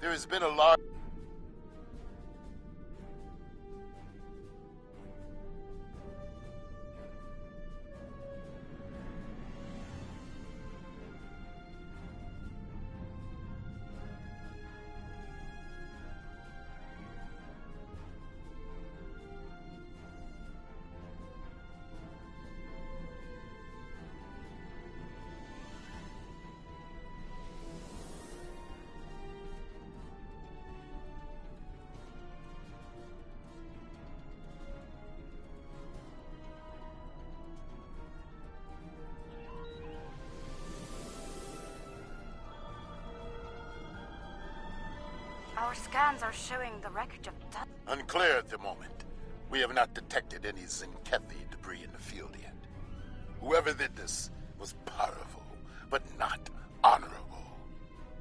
There has been a large... Our scans are showing the wreckage of... Unclear at the moment. We have not detected any Zinkethi debris in the field yet. Whoever did this was powerful, but not honorable.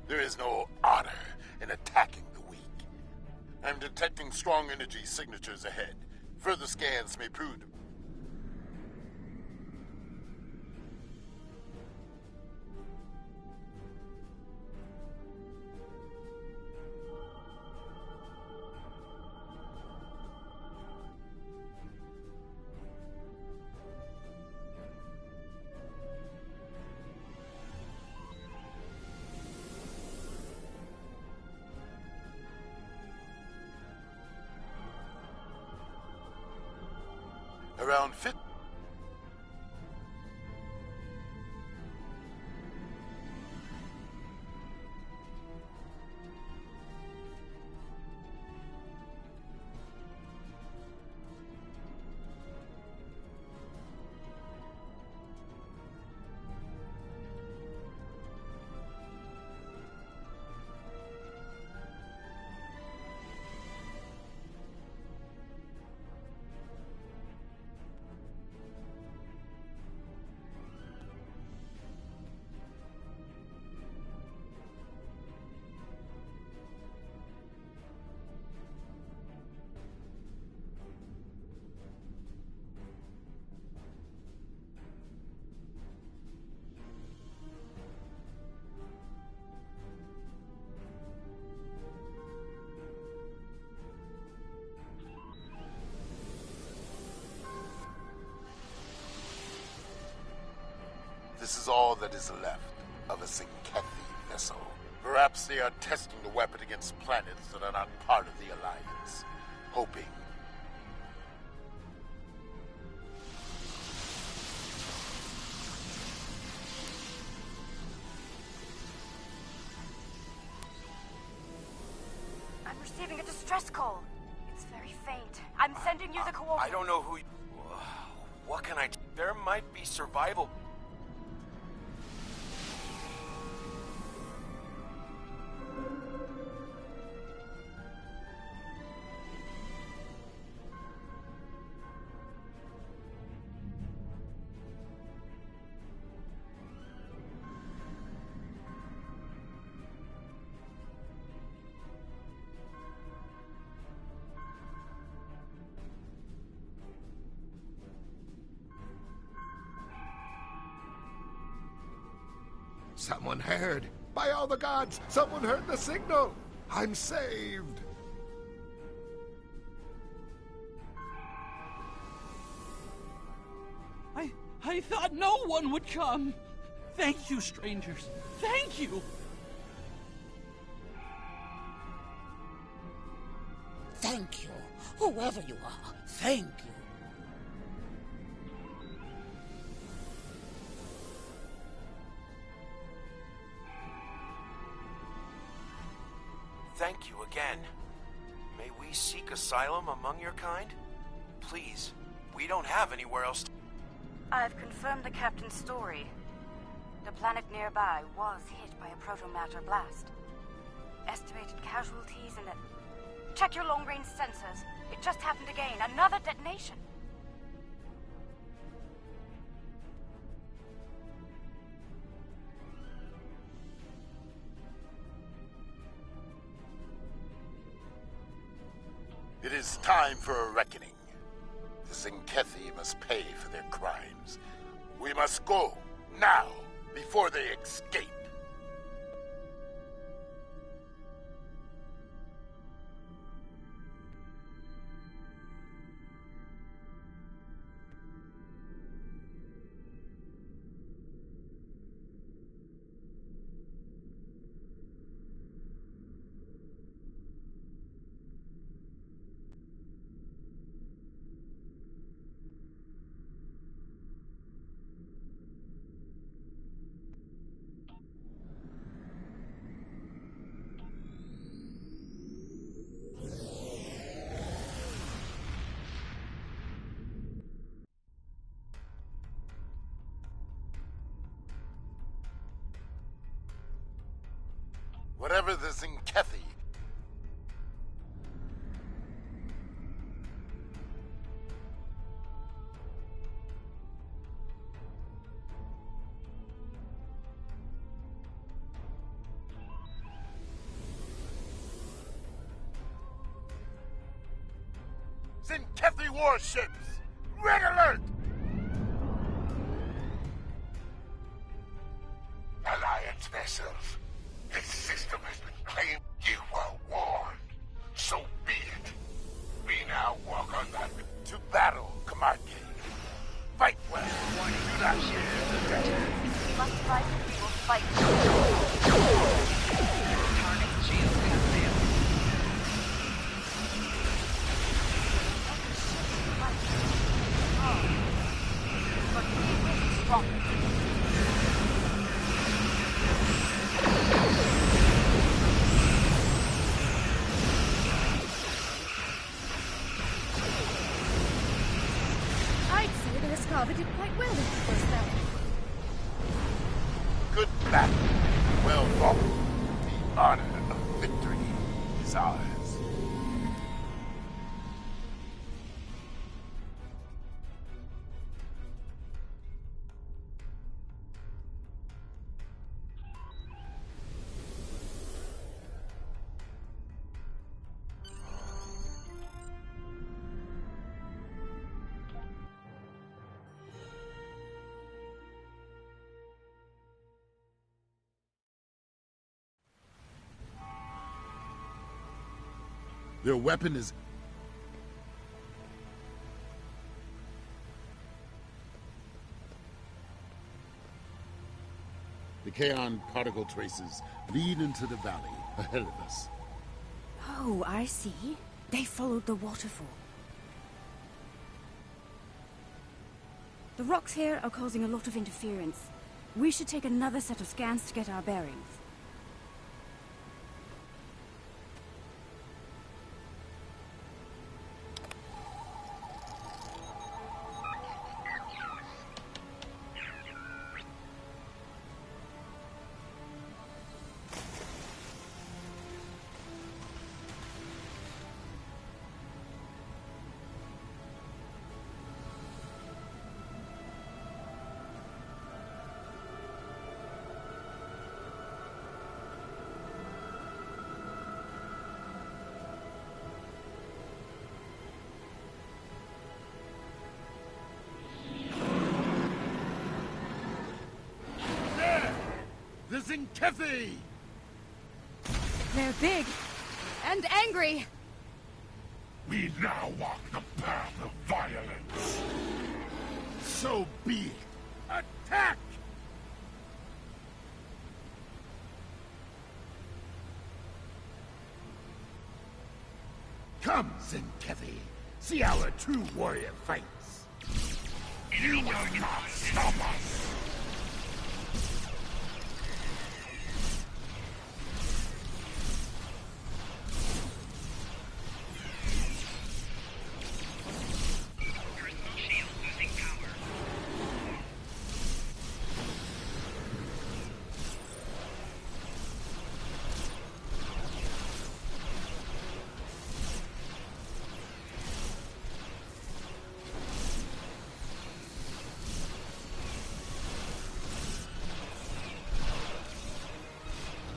There is no honor in attacking the weak. I'm detecting strong energy signatures ahead. Further scans may prove... Around 50. This is all that is left of a Zinkethi vessel. Perhaps they are testing the weapon against planets that are not part of the Alliance, hoping... I'm receiving a distress call. It's very faint. I'm sending you the coordinates. I don't know who... What can I... There might be survival... Someone heard. By all the gods, someone heard the signal. I'm saved. I thought no one would come. Thank you, strangers. Thank you. Thank you. Whoever you are, thank you. Thank you again. May we seek asylum among your kind? Please, we don't have anywhere else to... I've confirmed the captain's story. The planet nearby was hit by a proto-matter blast. Estimated casualties in the... Check your long-range sensors. It just happened again. Another detonation. It is time for a reckoning. The Zinkethi must pay for their crimes. We must go, now, before they escape. Whatever the Zinkethi... Zinkethi warships! Red alert! Alliance vessels. This system has been claimed. You were warned. So be it. We now walk on that. To battle, Command King. Fight well. Do not share the death. We must fight, we will fight. Target shield has failed. But we will be stronger. I'd say the Escava did quite well in the first battle. Good battle. Well fought. The honor of victory is ours. Their weapon is... The Kaon particle traces lead into the valley ahead of us. Oh, I see. They followed the waterfall. The rocks here are causing a lot of interference. We should take another set of scans to get our bearings. The Zinkethi! They're big and angry. We now walk the path of violence. So be it. Attack! Come, Zinkethi. See our true warrior fights. You will not stop us. Personal shield losing power.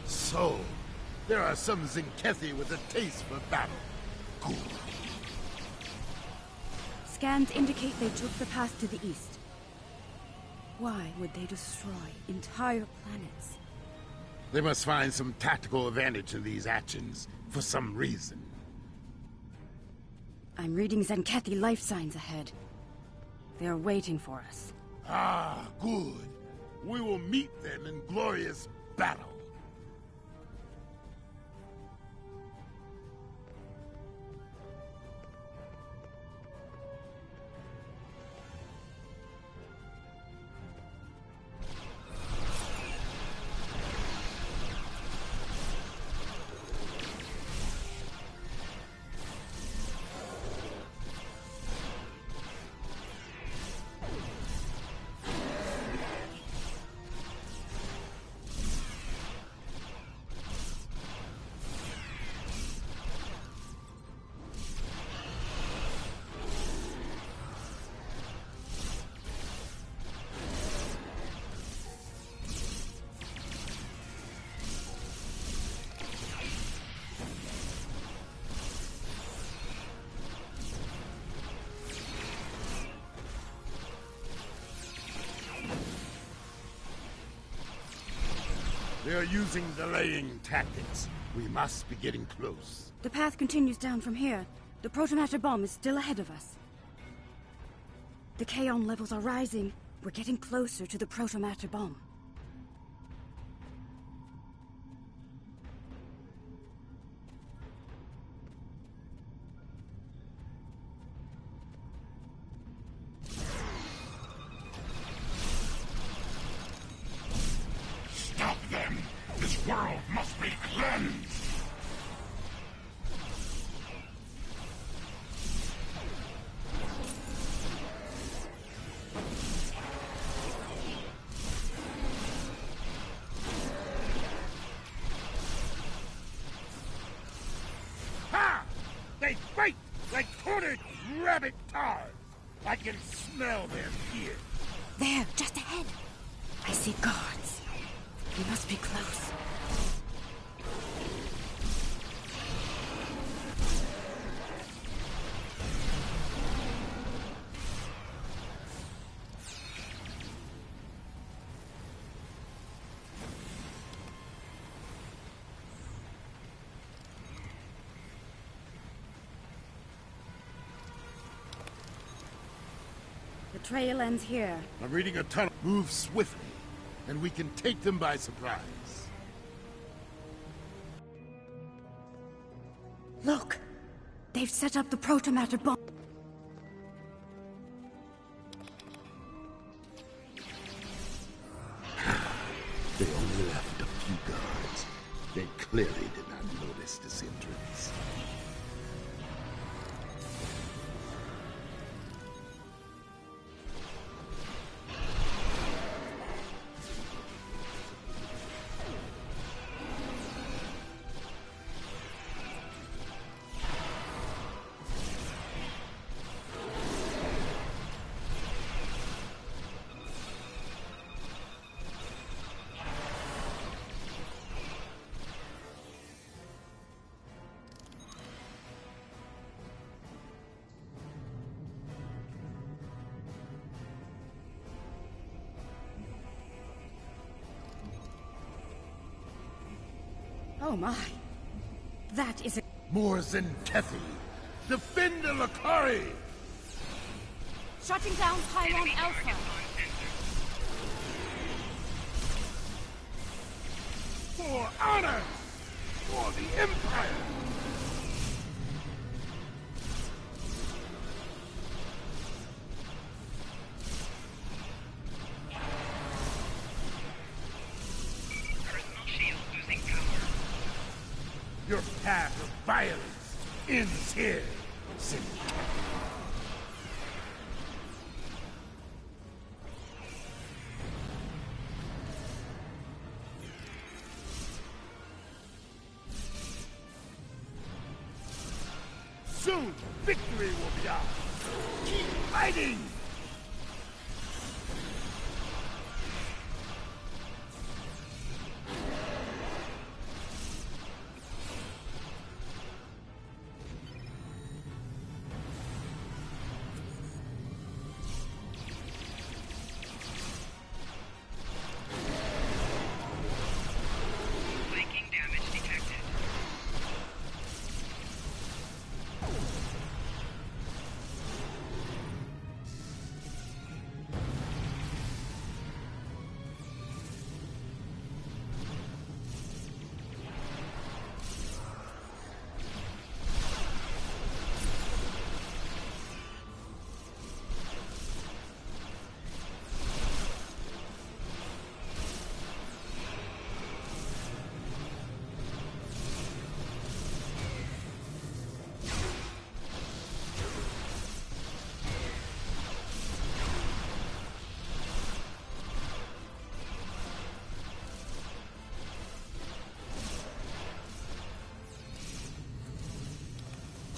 So, there are some Zinkethi with a taste for battle. Good. Scans indicate they took the path to the east. Why would they destroy entire planets? They must find some tactical advantage in these actions, for some reason. I'm reading Zenkethi life signs ahead. They're waiting for us. Ah, good. We will meet them in glorious battle. They are using delaying tactics. We must be getting close. The path continues down from here. The protomatter bomb is still ahead of us. The Kaon levels are rising. We're getting closer to the protomatter bomb. Stop them! This world must be cleansed! Ha! They fight like cornered rabbit tars. I can smell their fear. There, just ahead. I see guards. We must be close. The trail ends here. I'm reading a tunnel. Move swiftly, and we can take them by surprise. Look! They've set up the protomatter bomb. They only left a few guards. They clearly did not notice this entrance. Oh my. That is a... More Zentethi! Defend the Lakari! Shutting down Pylon Alpha. For honor! For the Empire! Personal shield losing power. Your path of violence ends here, Zentethi. Soon, victory will be ours. Keep fighting! Flanking damage detected.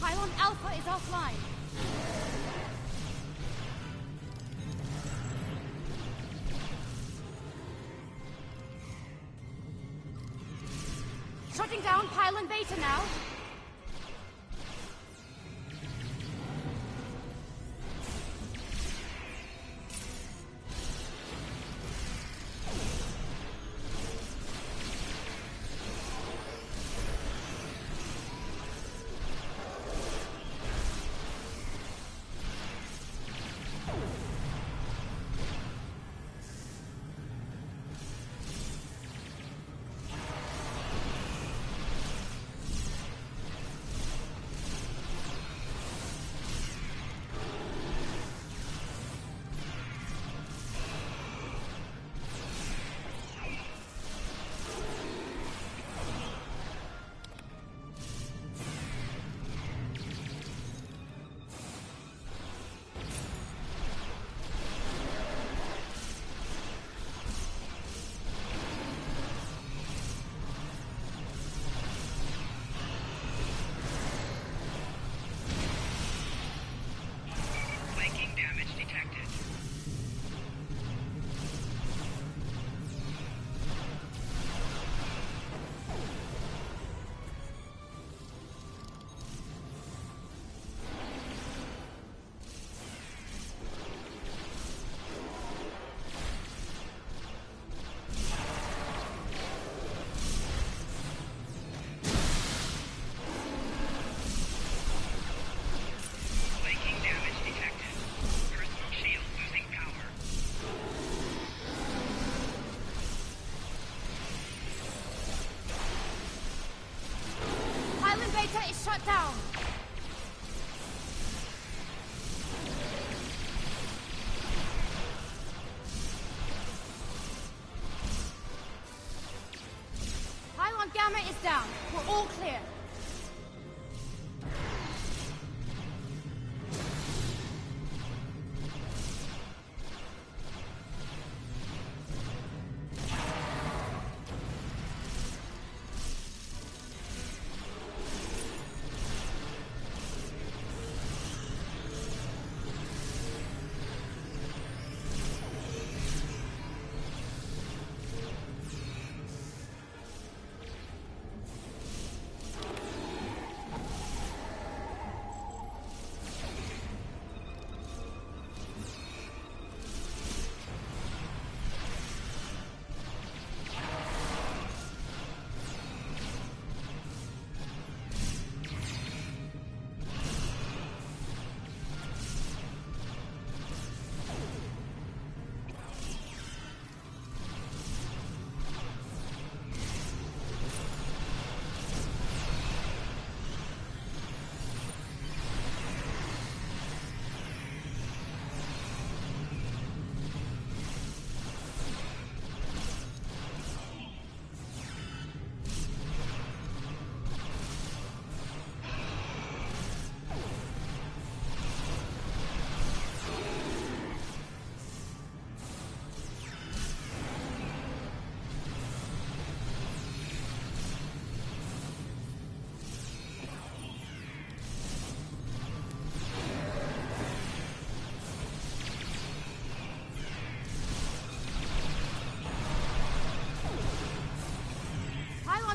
Pylon Alpha is offline. Shutting down Pylon Beta now. shut down! Pylon Gamma is down. We're all clear.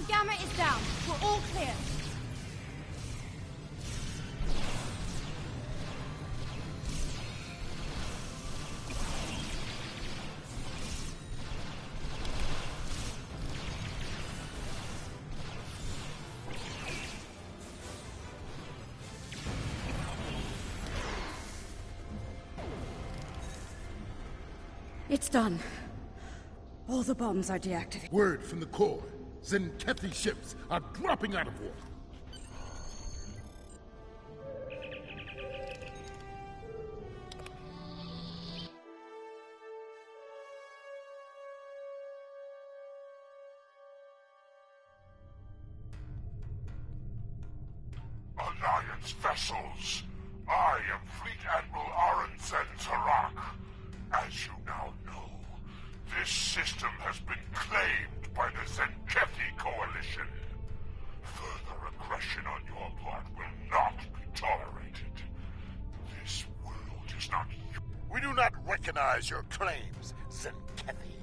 Gamma is down. We're all clear. It's done. All the bombs are deactivated. Word from the core. Zenkethi ships are dropping out of water. Alliance vessels. I am Fleet Admiral Aronsen Tarak. As you now know, this system has been claimed by the Zenkethi Coalition. Further aggression on your part will not be tolerated. This world is not yours. We do not recognize your claims, Zenkethi.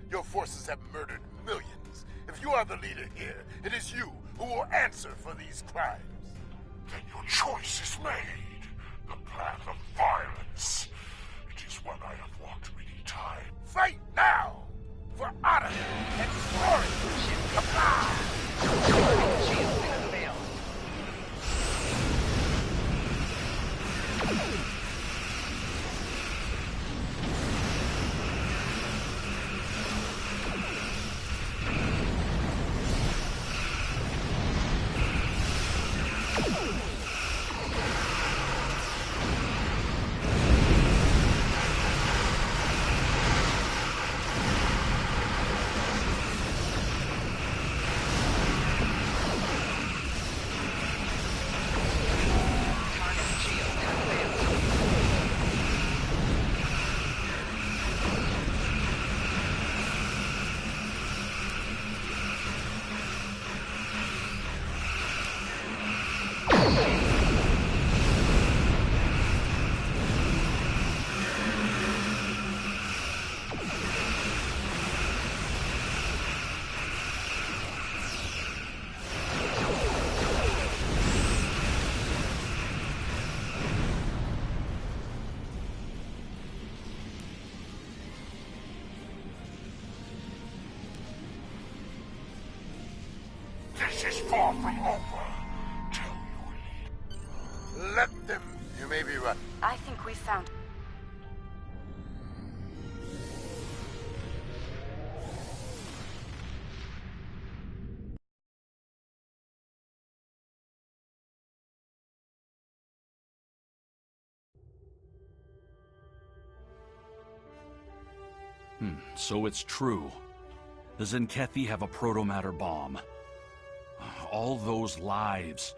Your forces have murdered millions. If you are the leader here, it is you who will answer for these crimes. Then your choice is made. The path of violence. It is one I have walked many times. Fight now! For honor and glory! Shield has failed. This is far from over. Tell your leader. Let them. You may be right. I think we found So it's true. The Zenkethi have a protomatter bomb. All those lives.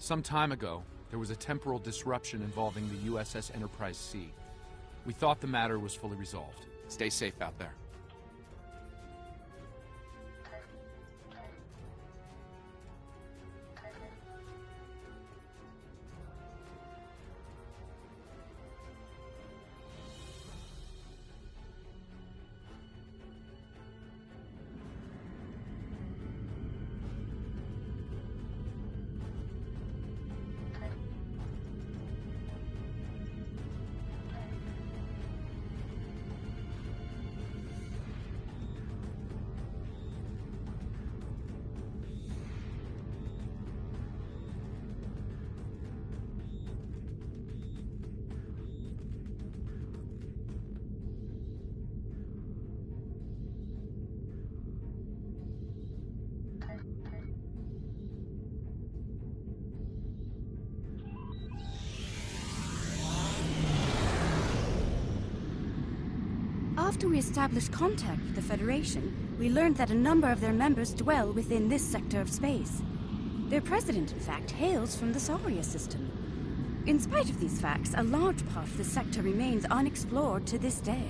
Some time ago, there was a temporal disruption involving the USS Enterprise C. We thought the matter was fully resolved. Stay safe out there. After we established contact with the Federation, we learned that a number of their members dwell within this sector of space. Their president, in fact, hails from the Saria system. In spite of these facts, a large part of the sector remains unexplored to this day.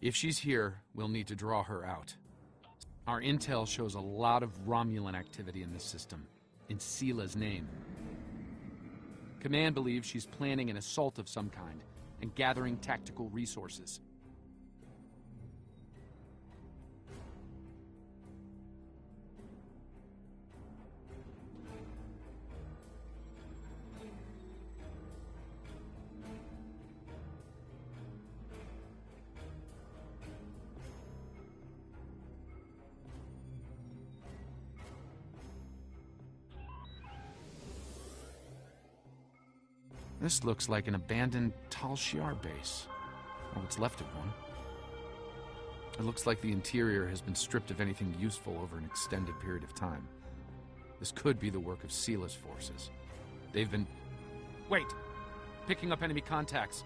If she's here, we'll need to draw her out. Our intel shows a lot of Romulan activity in this system, in Seela's name. Command believes she's planning an assault of some kind and gathering tactical resources. This looks like an abandoned Tal Shiar base, or what's left of one. It looks like the interior has been stripped of anything useful over an extended period of time. This could be the work of Seela's forces. They've been... Wait! Picking up enemy contacts.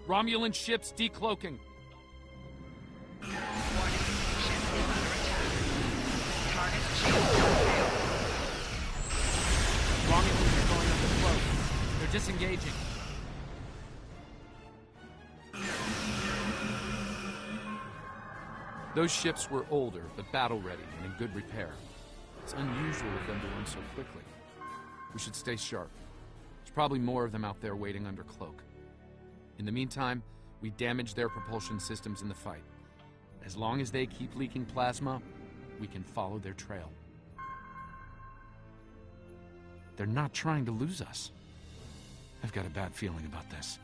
Romulan ships decloaking. Warning. Ship is under attack. Target shield failed. Romulans are going under cloak. They're disengaging. Those ships were older, but battle-ready and in good repair. It's unusual of them to run so quickly. We should stay sharp. There's probably more of them out there waiting under cloak. In the meantime, we damage their propulsion systems in the fight. As long as they keep leaking plasma, we can follow their trail. They're not trying to lose us. I've got a bad feeling about this.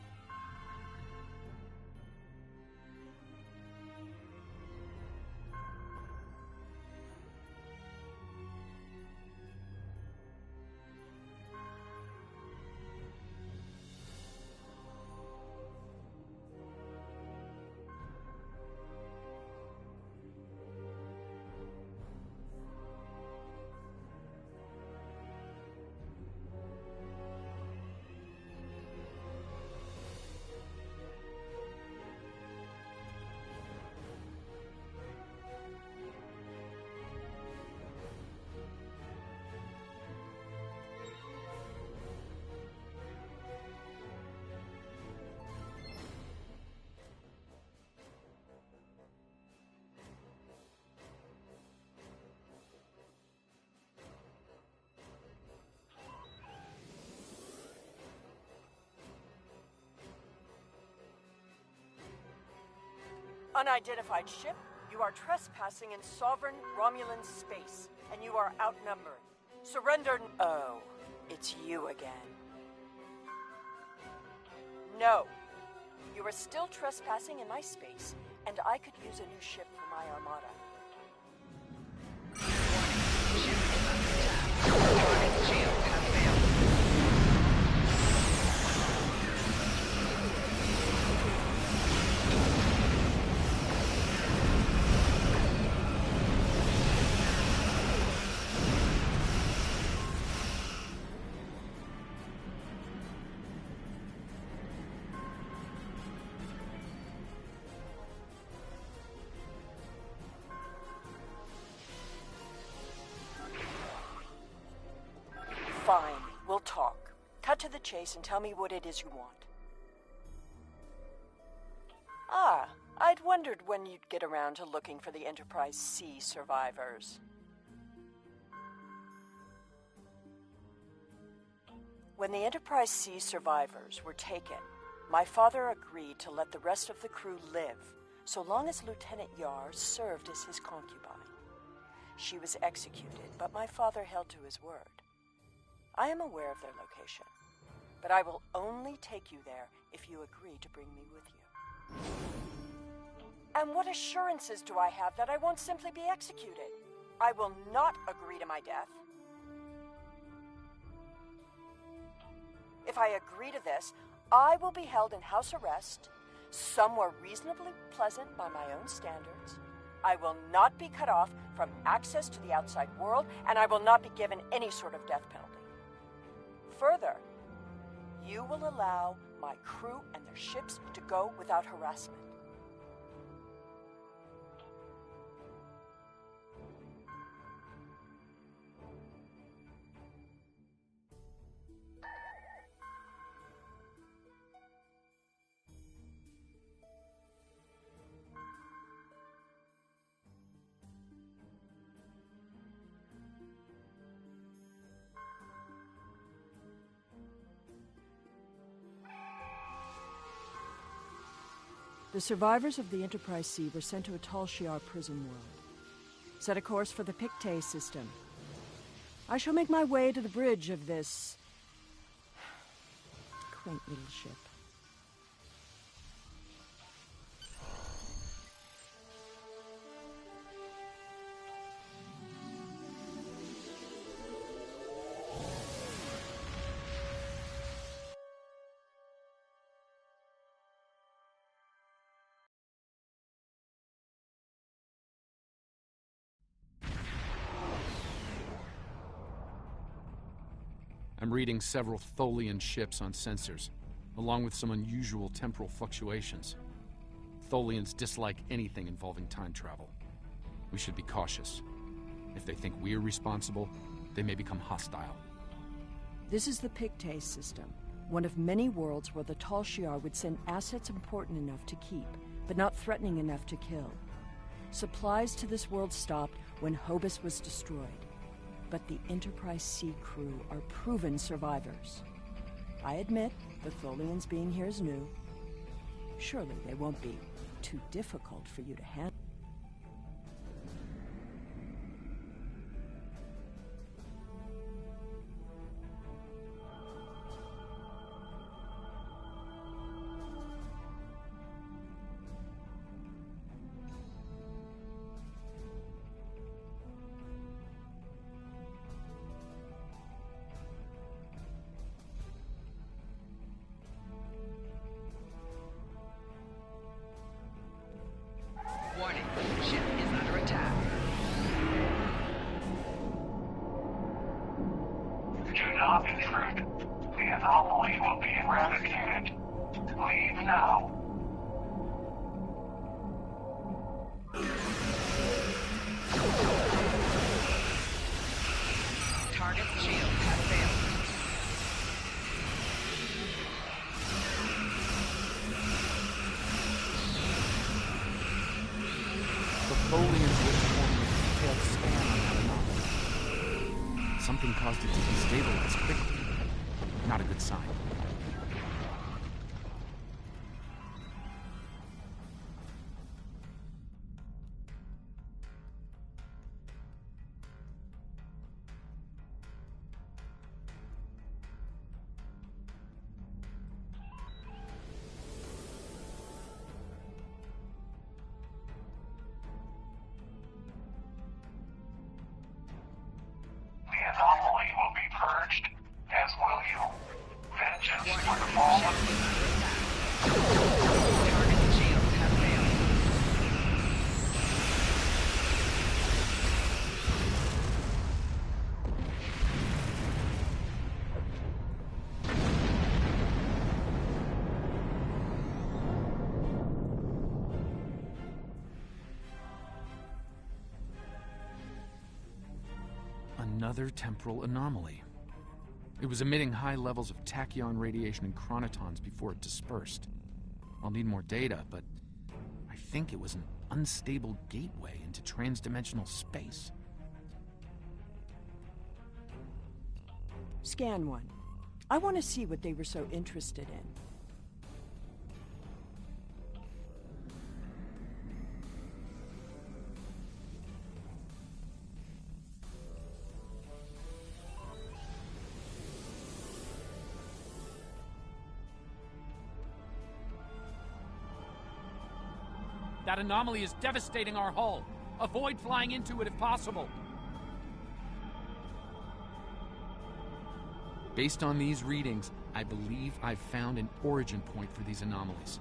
Unidentified ship, you are trespassing in sovereign Romulan space, and you are outnumbered. Surrender. Oh, it's you again. No. You are still trespassing in my space, and I could use a new ship for my armada. Warning. Ship is under attack. Target shield has failed. Fine, we'll talk. Cut to the chase and tell me what it is you want. Ah, I'd wondered when you'd get around to looking for the Enterprise C survivors. When the Enterprise C survivors were taken, my father agreed to let the rest of the crew live, so long as Lieutenant Yar served as his concubine. She was executed, but my father held to his word. I am aware of their location, but I will only take you there if you agree to bring me with you. And what assurances do I have that I won't simply be executed? I will not agree to my death. If I agree to this, I will be held in house arrest, somewhere reasonably pleasant by my own standards. I will not be cut off from access to the outside world, and I will not be given any sort of death penalty. Further, you will allow my crew and their ships to go without harassment. The survivors of the Enterprise C were sent to a Tal Shiar prison world. Set a course for the Pictet system. I shall make my way to the bridge of this quaint little ship. I'm reading several Tholian ships on sensors, along with some unusual temporal fluctuations. Tholians dislike anything involving time travel. We should be cautious. If they think we're responsible, they may become hostile. This is the Pictet system, one of many worlds where the Tal Shiar would send assets important enough to keep, but not threatening enough to kill. Supplies to this world stopped when Hobus was destroyed. But the Enterprise C crew are proven survivors. I admit, the Tholians being here is new. Surely they won't be too difficult for you to handle. Warning, ship is under attack. Do not intrude. The anomaly will be eradicated. Leave now. Target shield has failed. The Tholians were performing a detailed scan on that anomaly. Something caused it to destabilize quickly. Not a good sign. The anomaly will be purged, as will you. Vengeance for the fallen. Target shield has failed. Another temporal anomaly. It was emitting high levels of tachyon radiation and chronotons before it dispersed. I'll need more data, but I think it was an unstable gateway into transdimensional space. Scan one. I want to see what they were so interested in. That anomaly is devastating our hull. Avoid flying into it if possible. Based on these readings, I believe I've found an origin point for these anomalies.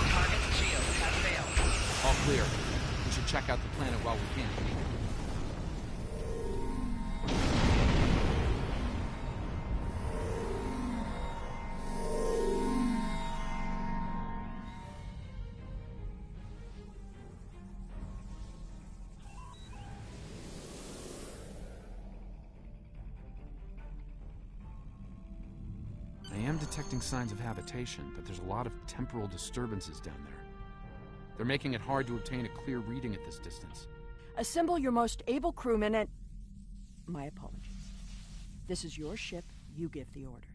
Target shield has failed. All clear. We should check out the planet while we can. I am detecting signs of habitation, but there's a lot of temporal disturbances down there. They're making it hard to obtain a clear reading at this distance. Assemble your most able crewmen and... My apologies. This is your ship. You give the orders.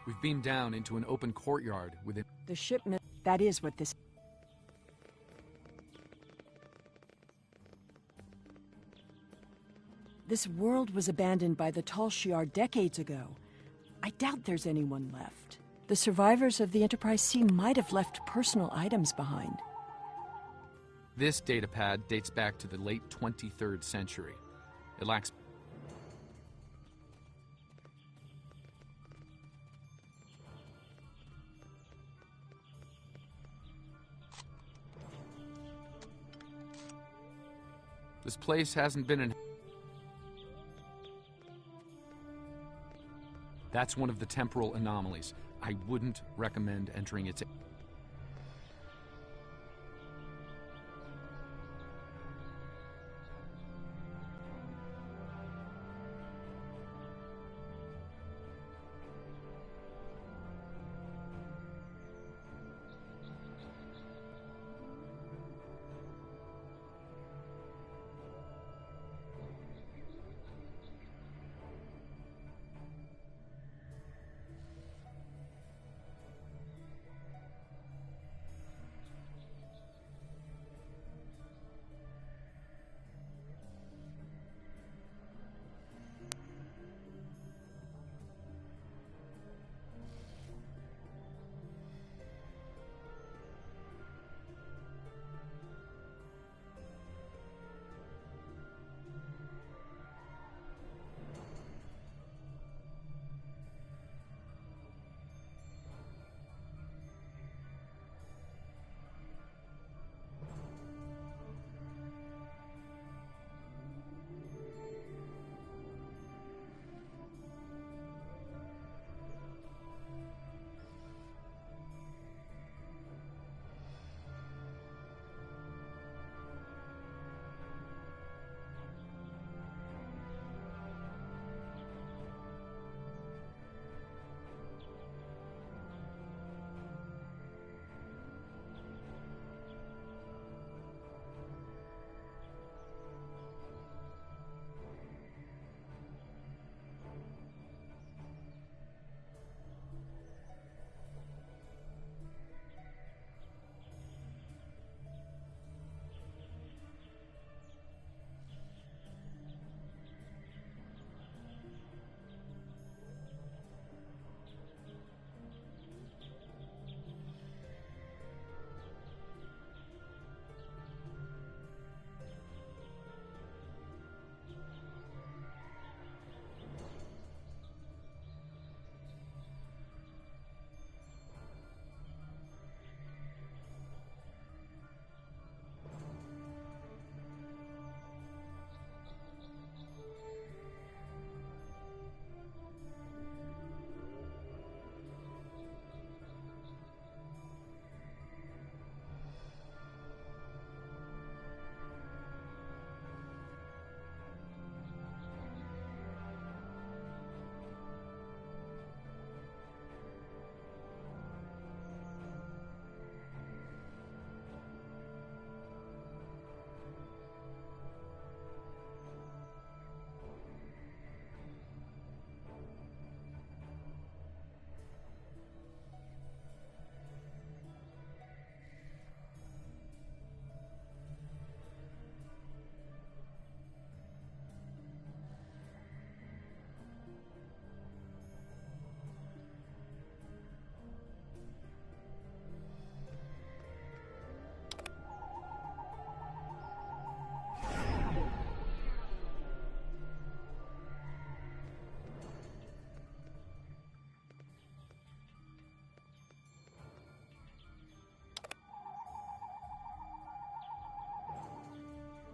We've beamed down into an open courtyard within... The shipment... That is what this... This world was abandoned by the Tal Shiar decades ago. I doubt there's anyone left. The survivors of the Enterprise C might have left personal items behind. This datapad dates back to the late 23rd century. It lacks... This place hasn't been in... That's one of the temporal anomalies. I wouldn't recommend entering its...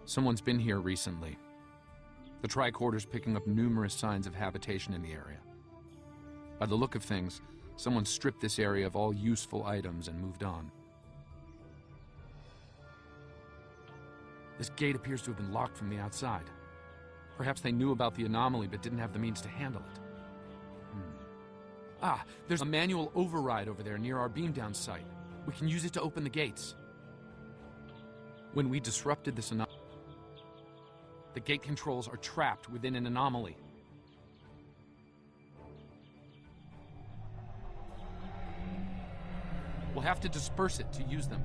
Someone's been here recently. The tricorder's picking up numerous signs of habitation in the area. By the look of things, someone stripped this area of all useful items and moved on. This gate appears to have been locked from the outside. Perhaps they knew about the anomaly but didn't have the means to handle it. Ah, there's a manual override over there near our beam-down site. We can use it to open the gates. When we disrupted this anomaly, the gate controls are trapped within an anomaly. We'll have to disperse it to use them.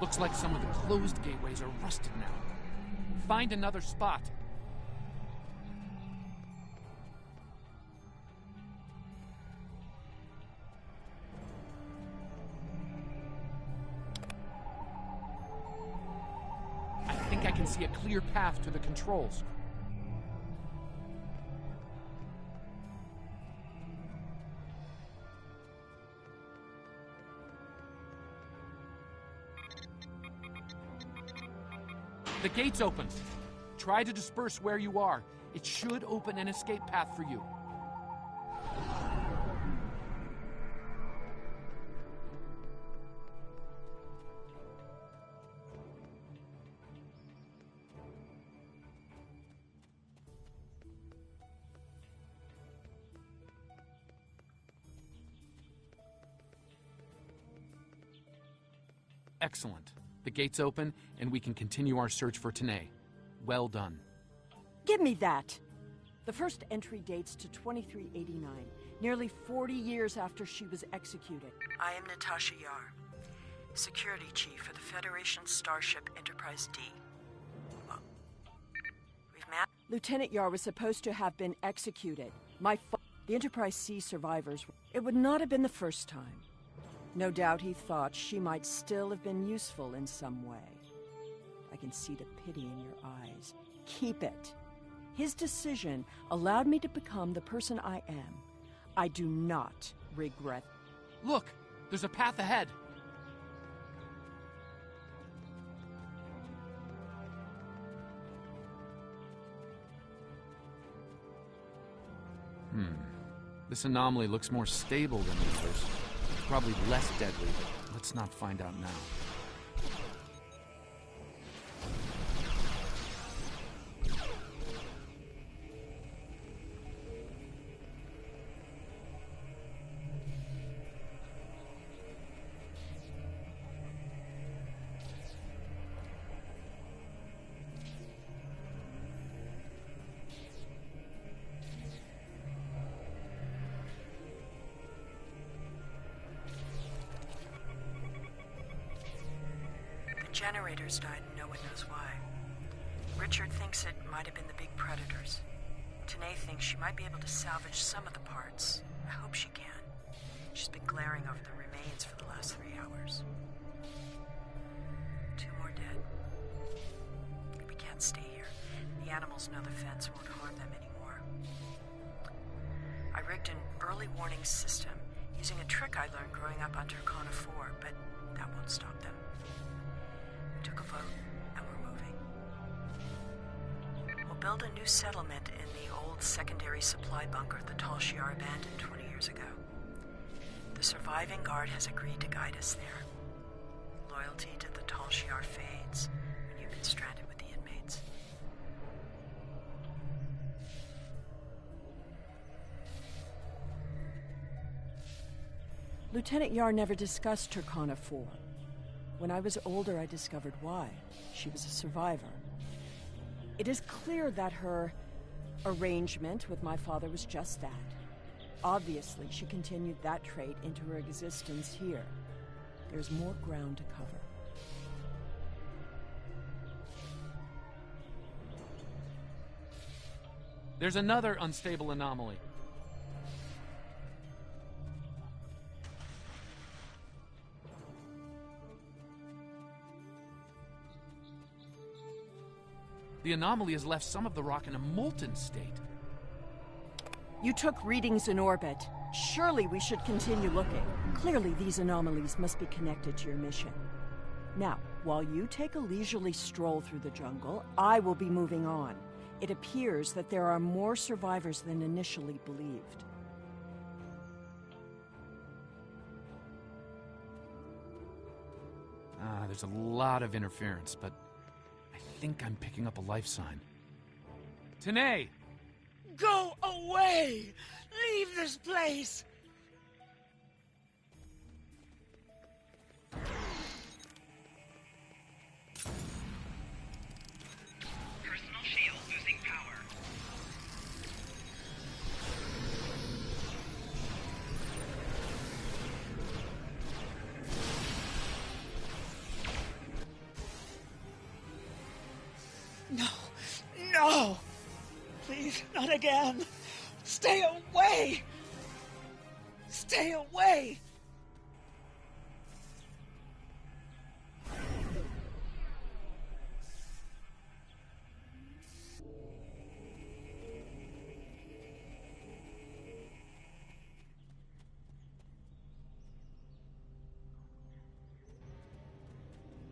Looks like some of the closed gateways are rusted now. Find another spot. I think I can see a clear path to the controls. The gate's open. Try to disperse where you are. It should open an escape path for you. Excellent. The gate's open, and we can continue our search for Tanae. Well done. Give me that! The first entry dates to 2389, nearly 40 years after she was executed. I am Natasha Yar, Security Chief for the Federation Starship Enterprise D. Well, we've mapped. Lieutenant Yar was supposed to have been executed. The Enterprise C survivors. It would not have been the first time. No doubt he thought she might still have been useful in some way. I can see the pity in your eyes. Keep it. His decision allowed me to become the person I am. I do not regret. Look! There's a path ahead! This anomaly looks more stable than the others. Probably less deadly, but let's not find out now. Generators died and no one knows why. Richard thinks it might have been the big predators. Tanae thinks she might be able to salvage some of the parts. I hope she can. She's been glaring over the remains for the last 3 hours. 2 more dead. We can't stay here. The animals know the fence won't harm them anymore. I rigged an early warning system using a trick I learned growing up on Turkana 4, but that won't stop them. Took a vote, and we're moving. We'll build a new settlement in the old secondary supply bunker the Tal Shiar abandoned 20 years ago. The surviving guard has agreed to guide us there. Loyalty to the Tal Shiar fades when you've been stranded with the inmates. Lieutenant Yar never discussed Turkana 4. When I was older, I discovered why. She was a survivor. It is clear that her arrangement with my father was just that. Obviously, she continued that trait into her existence here. There's more ground to cover. There's another unstable anomaly. The anomaly has left some of the rock in a molten state. You took readings in orbit. Surely we should continue looking. Clearly these anomalies must be connected to your mission. Now, while you take a leisurely stroll through the jungle, I will be moving on. It appears that there are more survivors than initially believed. There's a lot of interference, but I think I'm picking up a life sign. Tanae! Go away! Leave this place! Personal shield losing power. No! No! Please, not again! Stay away! Stay away!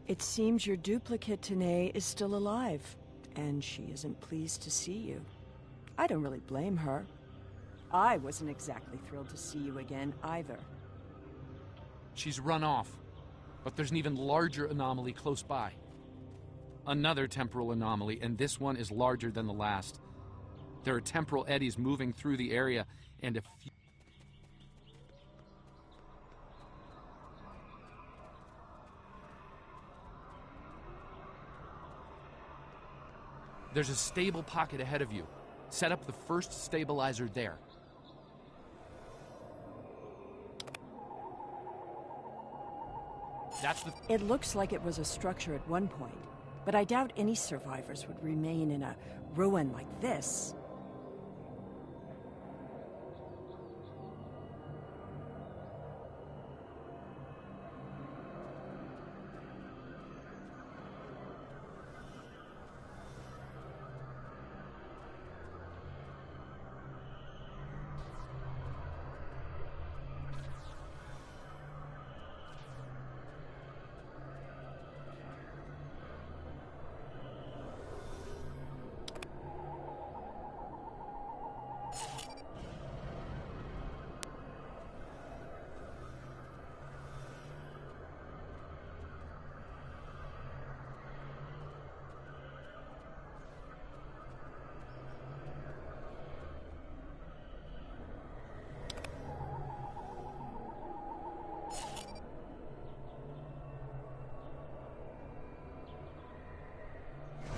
It seems your duplicate, Tanae, is still alive, and she isn't pleased to see you. I don't really blame her. I wasn't exactly thrilled to see you again, either. She's run off, but there's an even larger anomaly close by. Another temporal anomaly, and this one is larger than the last. There are temporal eddies moving through the area, and a few... There's a stable pocket ahead of you. Set up the first stabilizer there. That's the... It looks like it was a structure at one point, but I doubt any survivors would remain in a ruin like this.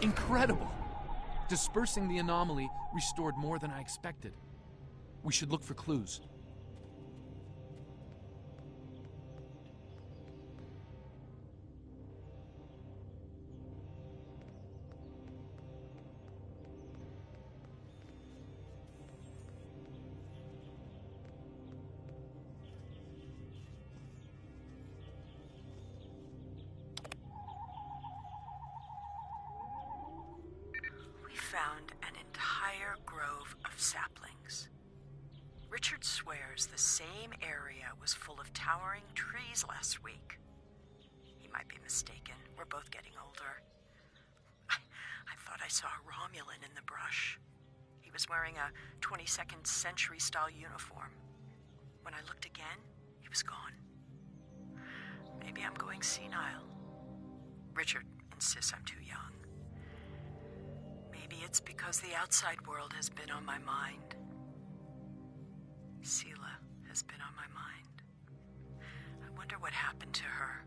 Incredible! Dispersing the anomaly restored more than I expected. We should look for clues. Found an entire grove of saplings. Richard swears the same area was full of towering trees last week. He might be mistaken. We're both getting older. I thought I saw a Romulan in the brush. He was wearing a 22nd century style uniform. When I looked again, he was gone. Maybe I'm going senile. Richard insists I'm too young. Maybe it's because the outside world has been on my mind. Sela has been on my mind. I wonder what happened to her.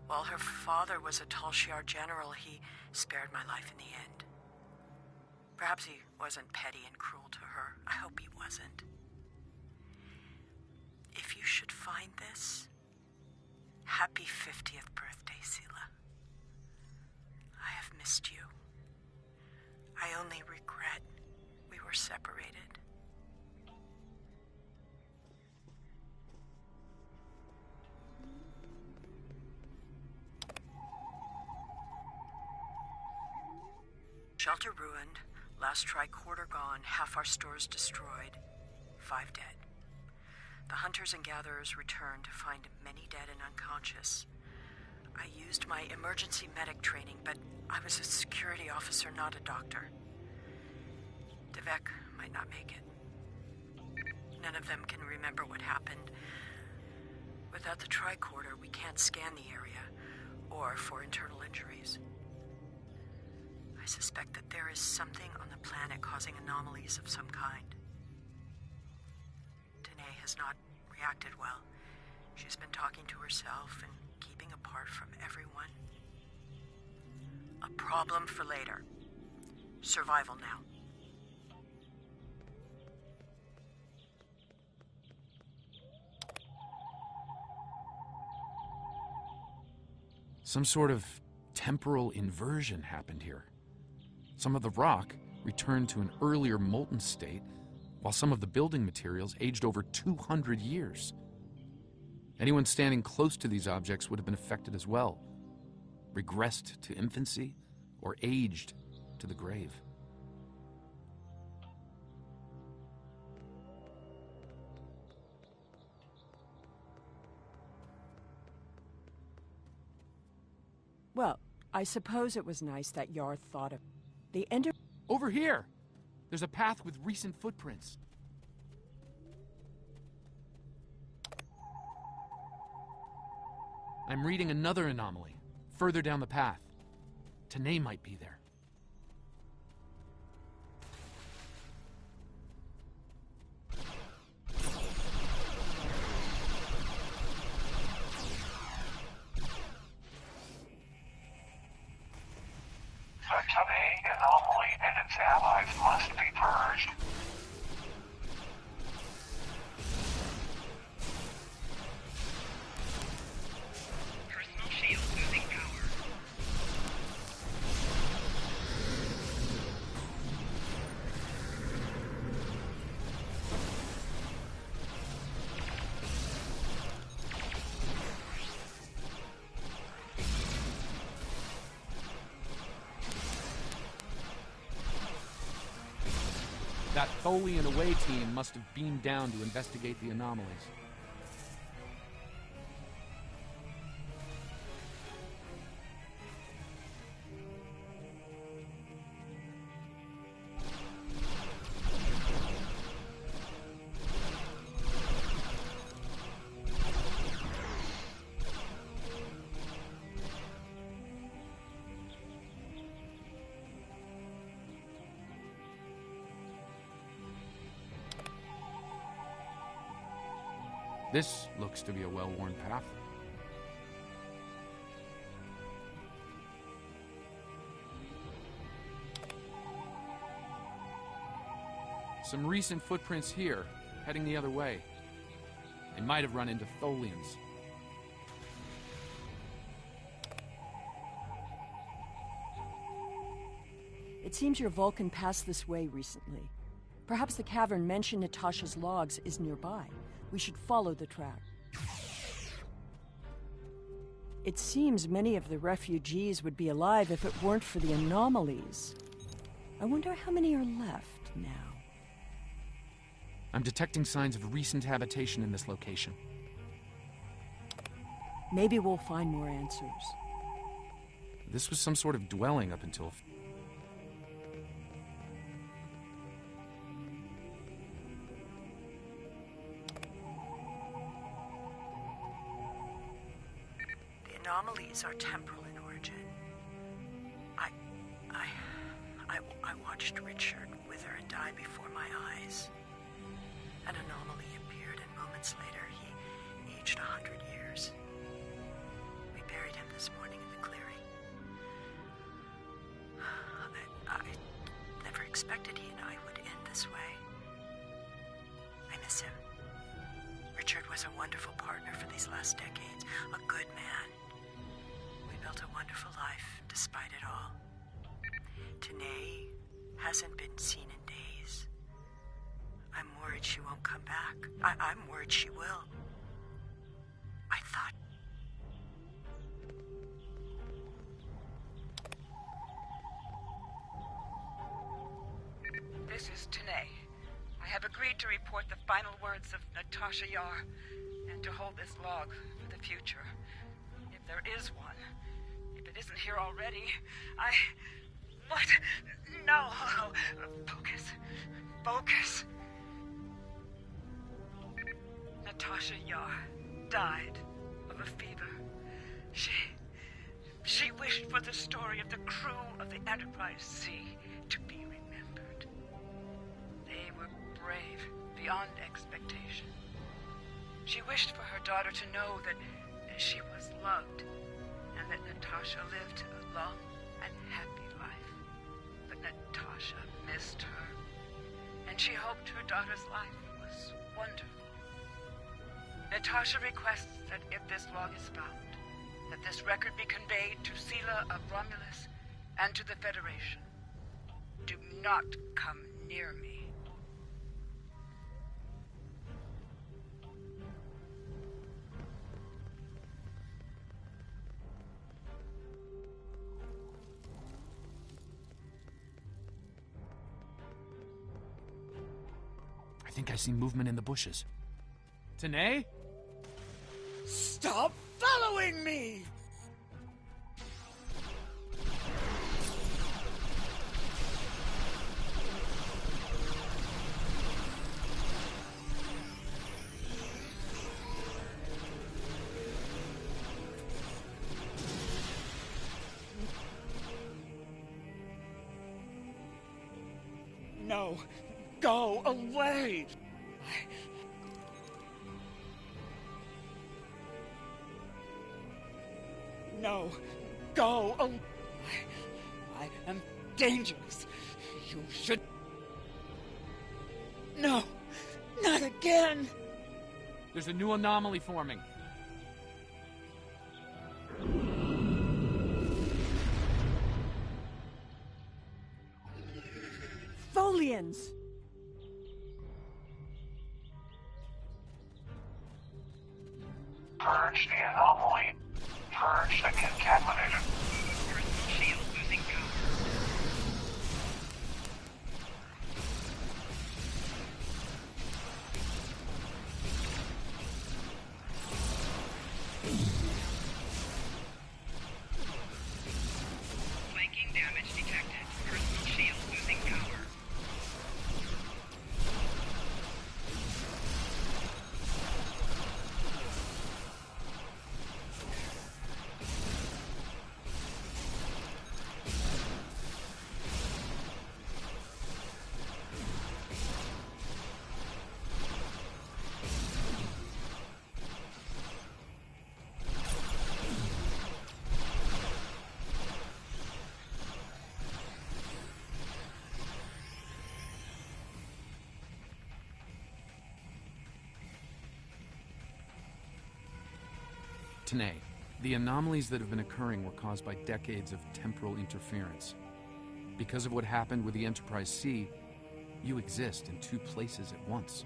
While her father was a Tal Shiar general, he spared my life in the end. Perhaps he wasn't petty and cruel to her. I hope he wasn't. If you should find this, happy 50th birthday, Sela. I have missed you. I only regret we were separated. Shelter ruined, last tricorder gone, half our stores destroyed, 5 dead. The hunters and gatherers returned to find many dead and unconscious. I used my emergency medic training, but I was a security officer, not a doctor. Devek might not make it. None of them can remember what happened. Without the tricorder, we can't scan the area, or for internal injuries. I suspect that there is something on the planet causing anomalies of some kind. Danae has not reacted well. She's been talking to herself and keeping apart from everyone. A problem for later. Survival now. Some sort of temporal inversion happened here. Some of the rock returned to an earlier molten state, while some of the building materials aged over 200 years. Anyone standing close to these objects would have been affected as well, regressed to infancy, or aged to the grave. Well, I suppose it was nice that Yar thought of the Over here! There's a path with recent footprints. I'm reading another anomaly, further down the path. Tanae might be there. The Tanae anomaly and its allies must be purged. Personal shield losing power. That Tholian away team must have beamed down to investigate the anomalies. This looks to be a well-worn path. Some recent footprints here, heading the other way. They might have run into Tholians. It seems your Vulcan passed this way recently. Perhaps the cavern mentioned in Natasha's logs is nearby. We should follow the track. It seems many of the refugees would be alive if it weren't for the anomalies. I wonder how many are left now. I'm detecting signs of recent habitation in this location. Maybe we'll find more answers. This was some sort of dwelling up until... Anomalies are temporal in origin. I watched Richard wither and die before my eyes. An anomaly appeared, and moments later, he aged 100 years. We buried him this morning in the clearing. I never expected he and I would end this way. I miss him. Richard was a wonderful partner for these last decades, a good man. Built a wonderful life despite it all. Tanae hasn't been seen in days. I'm worried she won't come back. I'm worried she will. I thought... This is Tanae. I have agreed to report the final words of Natasha Yar, and to hold this log for the future. If there is one. If it isn't here already, What? No. Focus. Focus. Natasha Yar died of a fever. She wished for the story of the crew of the Enterprise C to be remembered. They were brave beyond expectation. She wished for her daughter to know that she was loved and that Natasha lived a long and happy life. But Natasha missed her, and she hoped her daughter's life was wonderful. Natasha requests that if this log is found, that this record be conveyed to Sela of Romulus and to the Federation. Do not come near me. I think I see movement in the bushes. Tanae? Stop following me! No, go away! No, go away! I am dangerous. You should... No, not again! There's a new anomaly forming. Tholians! Purge the anomaly. Purge the contaminated. Personal shield losing power. Flanking damage detected. Personal shield losing power. Tanae, the anomalies that have been occurring were caused by decades of temporal interference. Because of what happened with the Enterprise C, you exist in two places at once.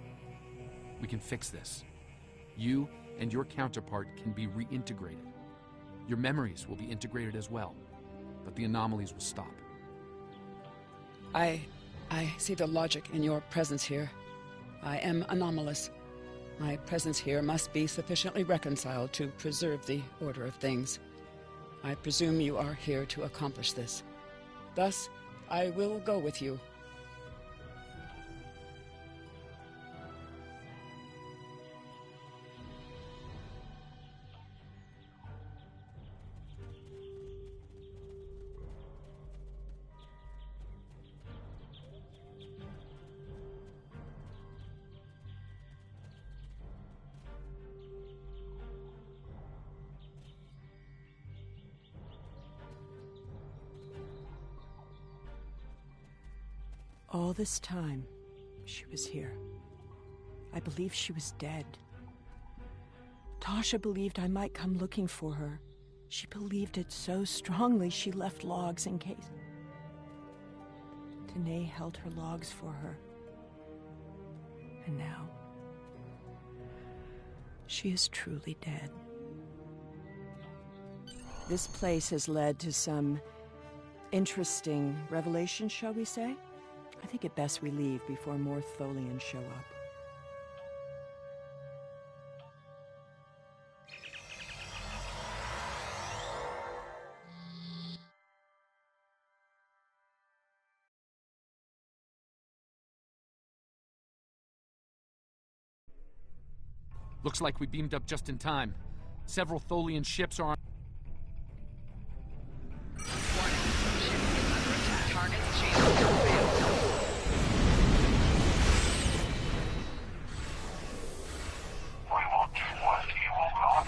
We can fix this. You and your counterpart can be reintegrated. Your memories will be integrated as well, but the anomalies will stop. I see the logic in your presence here. I am anomalous. My presence here must be sufficiently reconciled to preserve the order of things. I presume you are here to accomplish this. Thus, I will go with you. All this time, she was here. I believed she was dead. Tasha believed I might come looking for her. She believed it so strongly she left logs in case. Tanae held her logs for her. And now, she is truly dead. This place has led to some interesting revelations, shall we say? I think it best we leave before more Tholians show up. Looks like we beamed up just in time. Several Tholian ships are on... Warning. Ship is under attack. Target's shield has failed. We will do what he will not.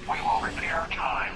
We will repair time.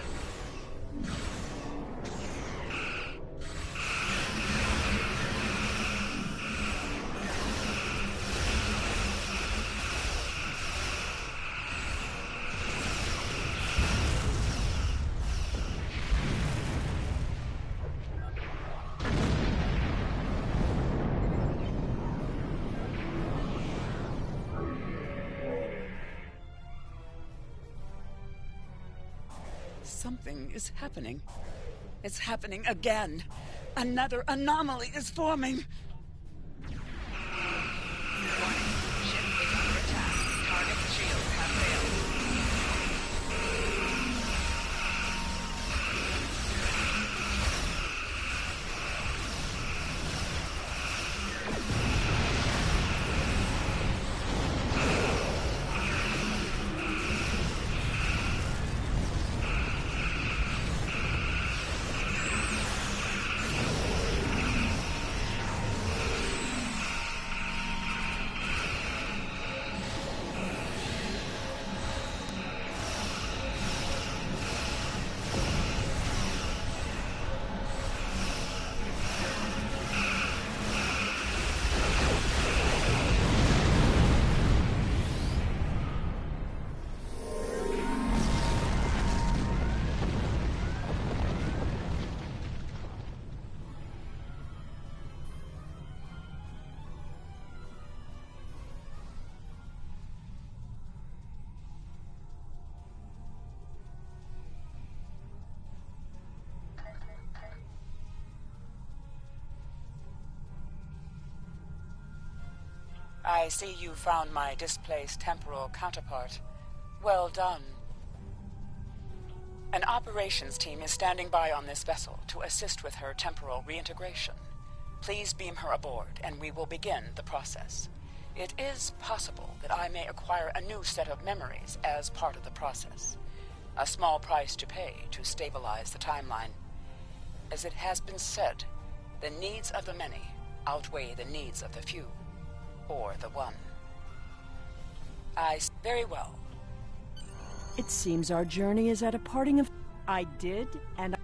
Something is happening. It's happening again. Another anomaly is forming. Warning. Ship is under attack. Target's shield has failed. I see you found my displaced temporal counterpart. Well done. An operations team is standing by on this vessel to assist with her temporal reintegration. Please beam her aboard, and we will begin the process. It is possible that I may acquire a new set of memories as part of the process. A small price to pay to stabilize the timeline. As it has been said, the needs of the many outweigh the needs of the few. Or the one. Very well. It seems our journey is at a parting of... I did, and...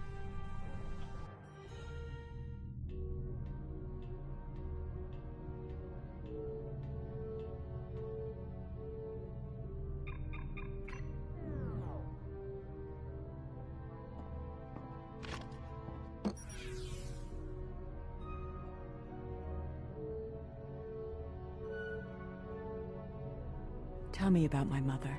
Tell me about my mother.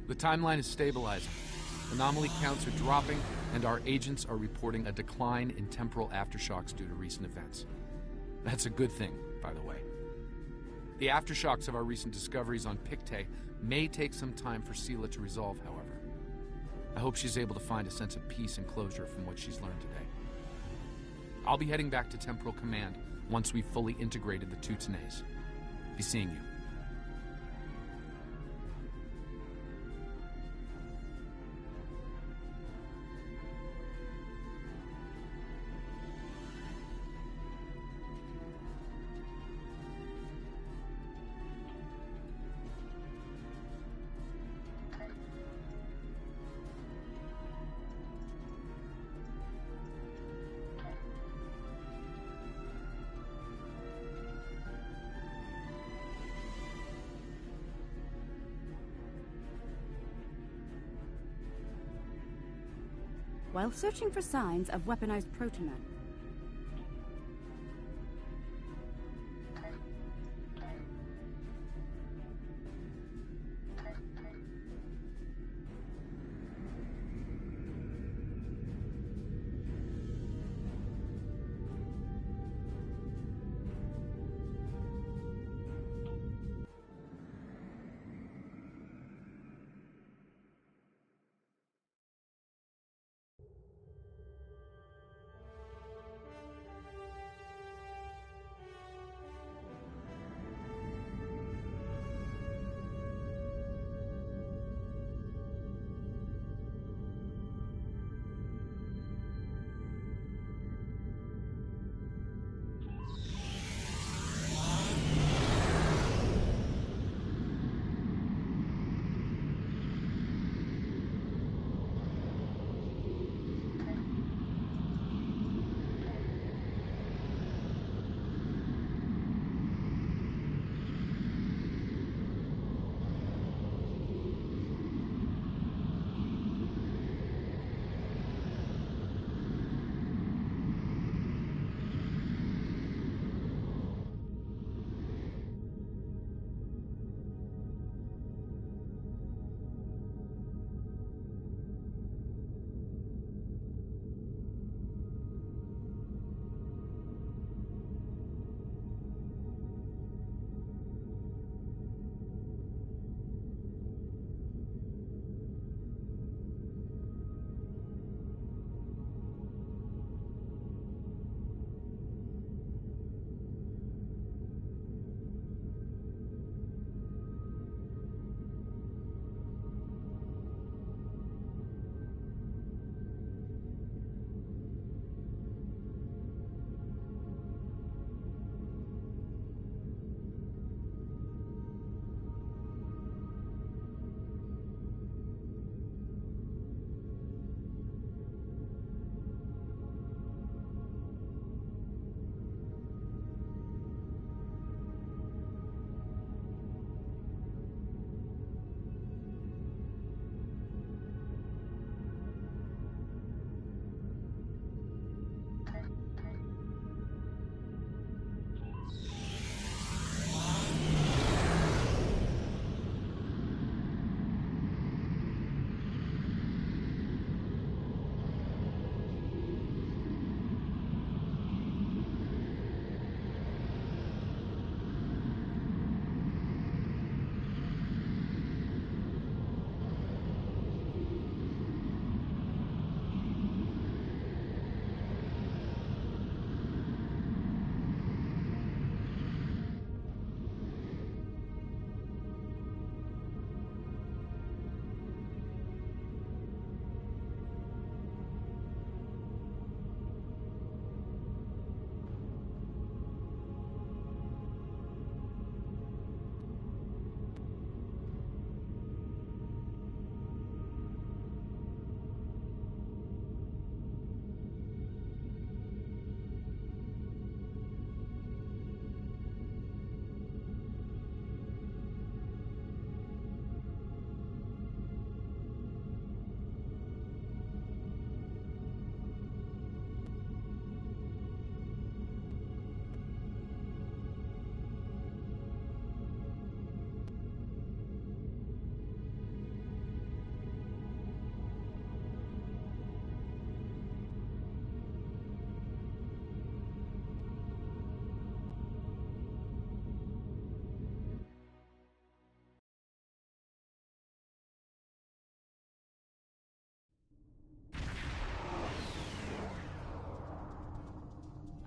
The timeline is stabilizing. Anomaly counts are dropping, and our agents are reporting a decline in temporal aftershocks due to recent events. That's a good thing, by the way. The aftershocks of our recent discoveries on Pictet may take some time for Sela to resolve, however. I hope she's able to find a sense of peace and closure from what she's learned today. I'll be heading back to Temporal Command once we've fully integrated the two Tenays. Be seeing you. While searching for signs of weaponized protoman.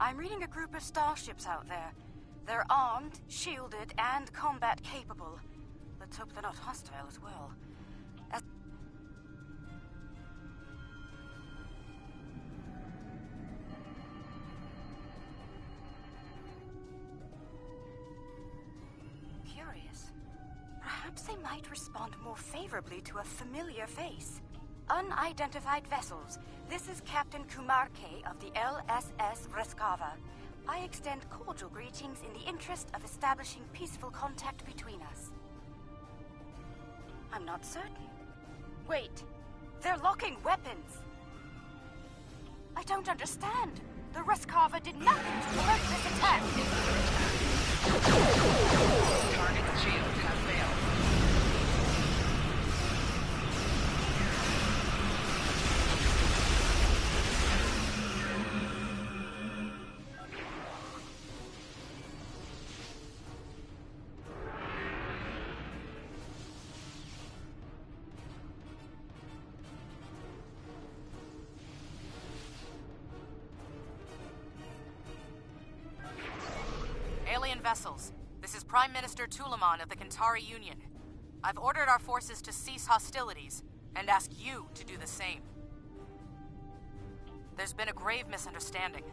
I'm reading a group of starships out there. They're armed, shielded, and combat capable. Let's hope they're not hostile as well. Curious. Perhaps they might respond more favorably to a familiar face. Unidentified vessels. This is Captain Kumar K. of the LSS Reskava. I extend cordial greetings in the interest of establishing peaceful contact between us. I'm not certain. Wait, they're locking weapons. I don't understand. The Reskava did nothing to provoke this attack. Target's shields have failed. Alien vessels. This is Prime Minister Tulaman of the Kentari Union. I've ordered our forces to cease hostilities and ask you to do the same. There's been a grave misunderstanding.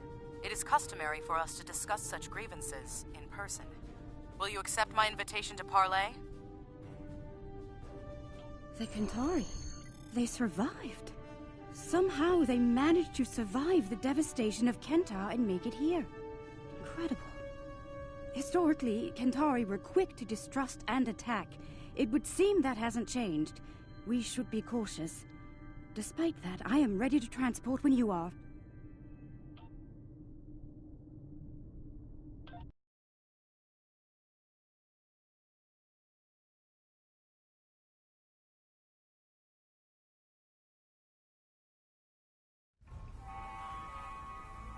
It is customary for us to discuss such grievances in person. Will you accept my invitation to parley? The Kentari. They survived. Somehow they managed to survive the devastation of Kentar and make it here. Incredible. Historically, Kentari were quick to distrust and attack. It would seem that hasn't changed. We should be cautious. Despite that, I am ready to transport when you are.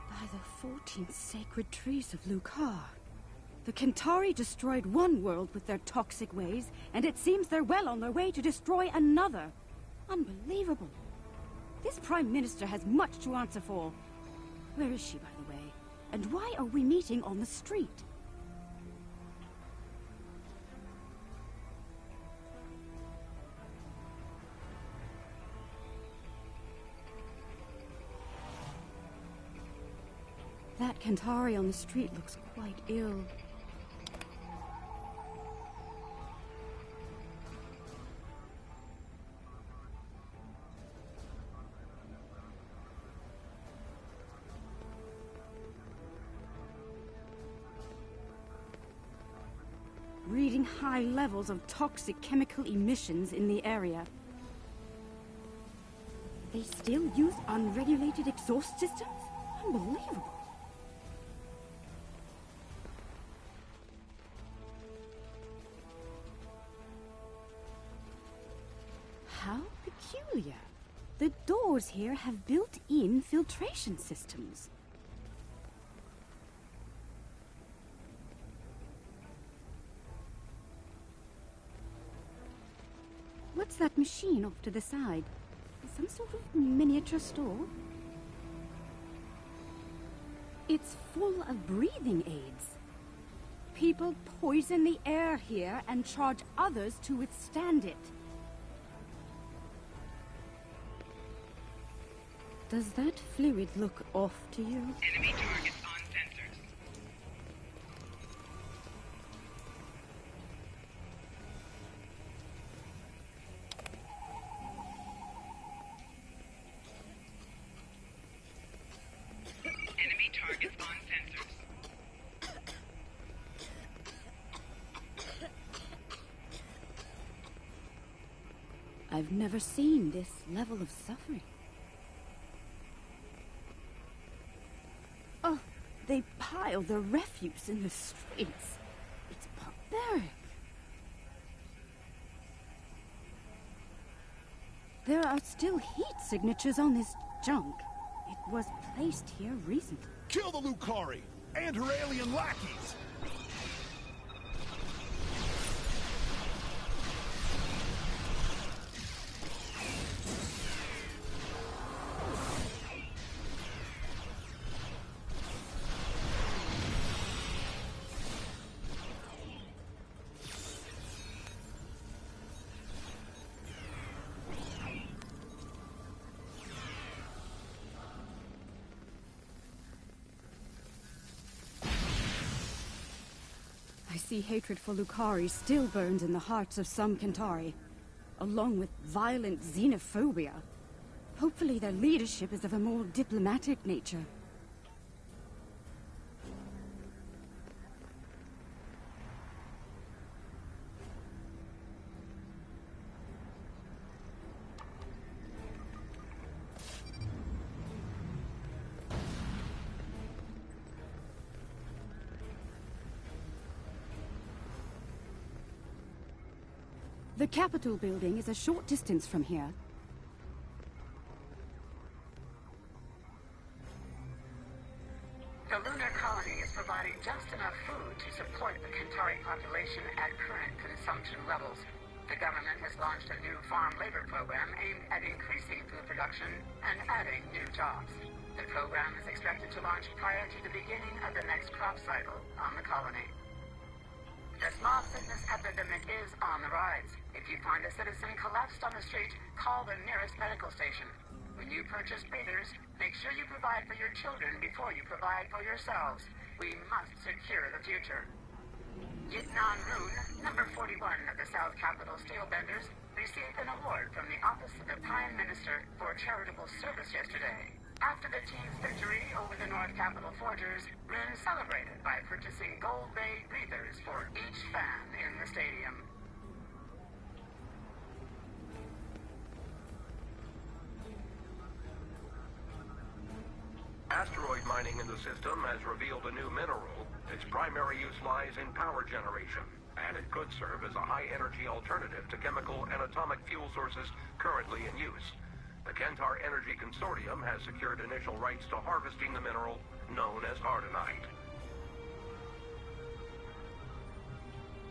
By the 14 sacred trees of Lucar. The Kentari destroyed one world with their toxic ways, and it seems they're well on their way to destroy another. Unbelievable. This Prime Minister has much to answer for. Where is she, by the way? And why are we meeting on the street? That Kentari on the street looks quite ill. Reading high levels of toxic chemical emissions in the area. They still use unregulated exhaust systems? Unbelievable. How peculiar. The doors here have built-in filtration systems. What's that machine off to the side? Some sort of miniature store? It's full of breathing aids. People poison the air here and charge others to withstand it. Does that fluid look off to you? Enemy targets on sensors. Enemy targets on sensors. I've never seen this level of suffering. Oh, they pile the refuse in the streets. It's barbaric. There are still heat signatures on this junk. It was placed here recently. Kill the Lucari and her alien lackeys! see hatred for Lucari still burns in the hearts of some Kentari, along with violent xenophobia. Hopefully their leadership is of a more diplomatic nature. The Capitol building is a short distance from here. The lunar colony is providing just enough food to support the Kentari population at current consumption levels. The government has launched a new farm labor program aimed at increasing food production and adding new jobs. The program is expected to launch prior to the beginning of the next crop cycle on the colony. The small sickness epidemic is on the rise. If you find a citizen collapsed on the street, call the nearest medical station. When you purchase breathers, make sure you provide for your children before you provide for yourselves. We must secure the future. Yitnan Rune, number 41 of the South Capitol Steelbenders, received an award from the Office of the Prime Minister for charitable service yesterday. After the team's victory over the North Capitol Forgers, Rune celebrated by purchasing gold bay breathers for each fan in the stadium. Asteroid mining in the system has revealed a new mineral. Its primary use lies in power generation, and it could serve as a high-energy alternative to chemical and atomic fuel sources currently in use. The Kentar Energy Consortium has secured initial rights to harvesting the mineral known as ardenite.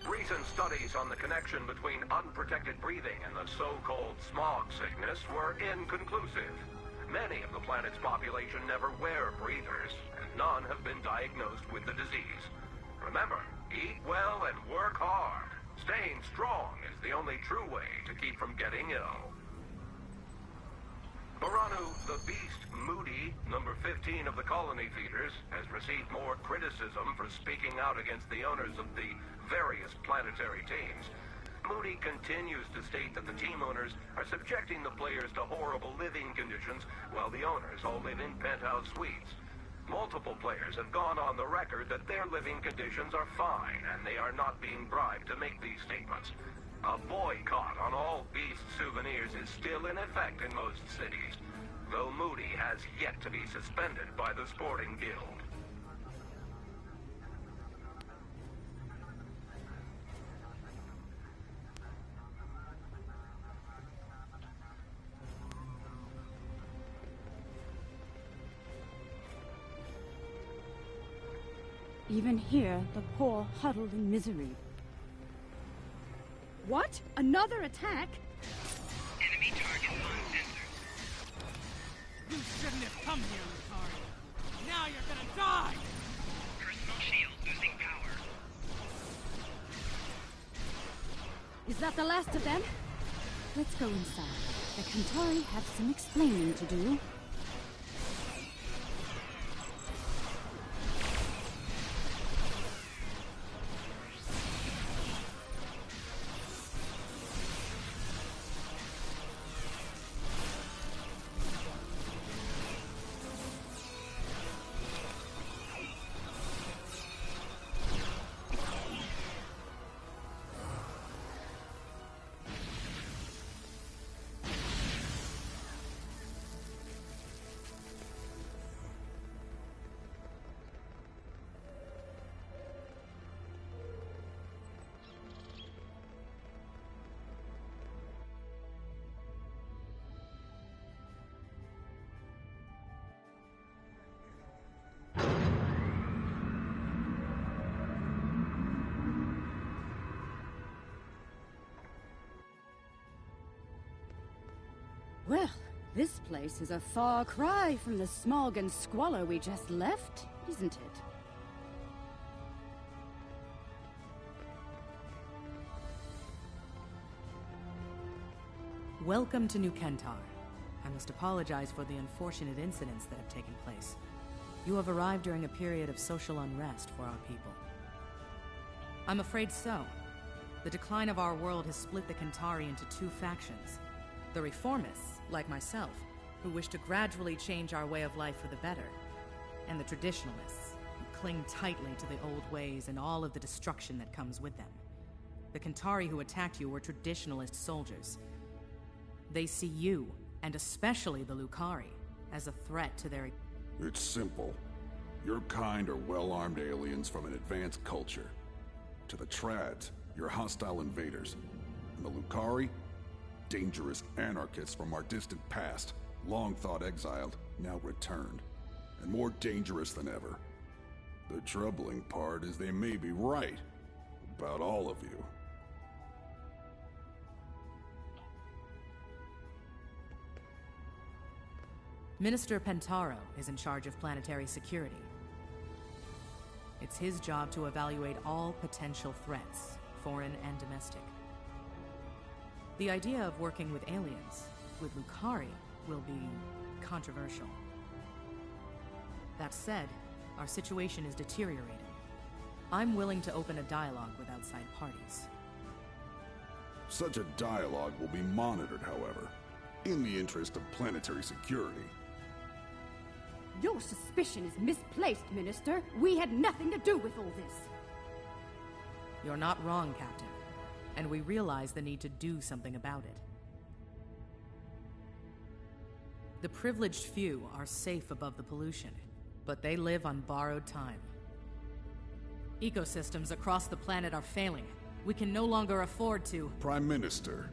Recent studies on the connection between unprotected breathing and the so-called smog sickness were inconclusive. Many of the planet's population never wear breathers, and none have been diagnosed with the disease. Remember, eat well and work hard. Staying strong is the only true way to keep from getting ill. Baranu, the Beast Moody, number 15 of the colony feeders, has received more criticism for speaking out against the owners of the various planetary teams. Moody continues to state that the team owners are subjecting the players to horrible living conditions while the owners all live in penthouse suites. Multiple players have gone on the record that their living conditions are fine and they are not being bribed to make these statements. A boycott on all Beast souvenirs is still in effect in most cities, though Moody has yet to be suspended by the Sporting Guild. Even here, the poor huddle in misery. What? Another attack? Enemy target uncensored. You shouldn't have come here, Lucari. Now you're gonna die! Personal shield losing power. Is that the last of them? Let's go inside. The Kentari have some explaining to do. Well, this place is a far cry from the smog and squalor we just left, isn't it? Welcome to New Kentar. I must apologize for the unfortunate incidents that have taken place. You have arrived during a period of social unrest for our people. I'm afraid so. The decline of our world has split the Kentari into two factions. The reformists, like myself, who wish to gradually change our way of life for the better, and the traditionalists, who cling tightly to the old ways and all of the destruction that comes with them. The Kentari who attacked you were traditionalist soldiers. They see you, and especially the Lucari, as a threat to their... It's simple. Your kind are well-armed aliens from an advanced culture. To the Trads, you're hostile invaders. And the Lucari? Dangerous anarchists from our distant past, long thought exiled, now returned. And more dangerous than ever. The troubling part is they may be right about all of you. Minister Pentaro is in charge of planetary security. It's his job to evaluate all potential threats, foreign and domestic. The idea of working with aliens, with Lucari, will be controversial. That said, our situation is deteriorating. I'm willing to open a dialogue with outside parties. Such a dialogue will be monitored, however, in the interest of planetary security. Your suspicion is misplaced, Minister. We had nothing to do with all this. You're not wrong, Captain. And we realize the need to do something about it. The privileged few are safe above the pollution, but they live on borrowed time. Ecosystems across the planet are failing. We can no longer afford to... Prime Minister,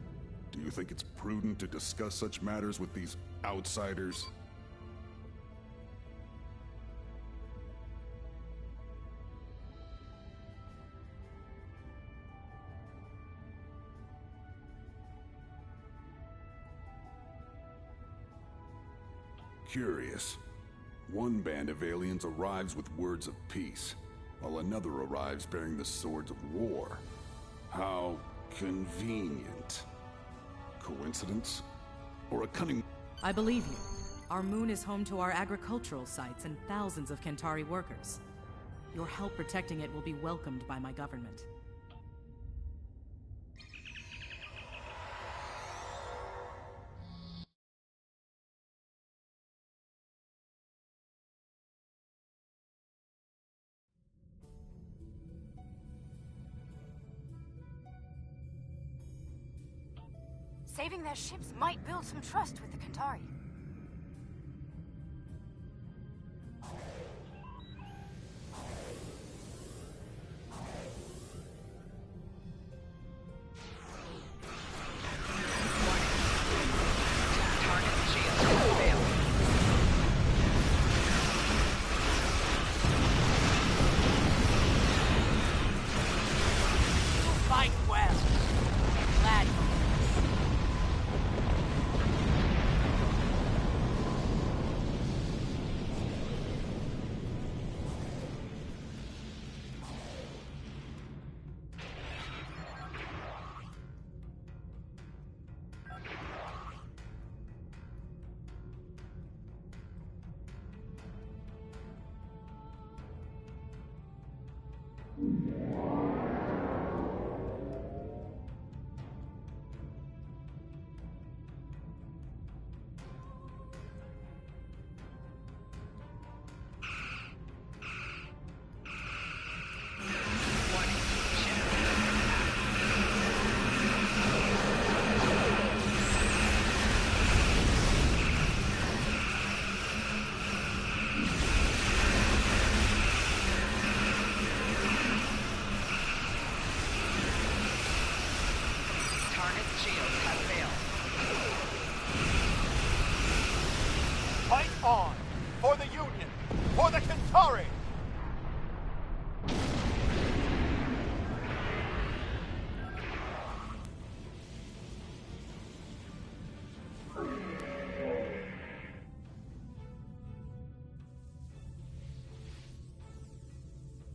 do you think it's prudent to discuss such matters with these outsiders? Curious. One band of aliens arrives with words of peace, while another arrives bearing the swords of war. How convenient. Coincidence? Or a cunning... I believe you. Our moon is home to our agricultural sites and thousands of Kentari workers. Your help protecting it will be welcomed by my government. Saving their ships might build some trust with the Kentari. on! For the Union! For the Kentari!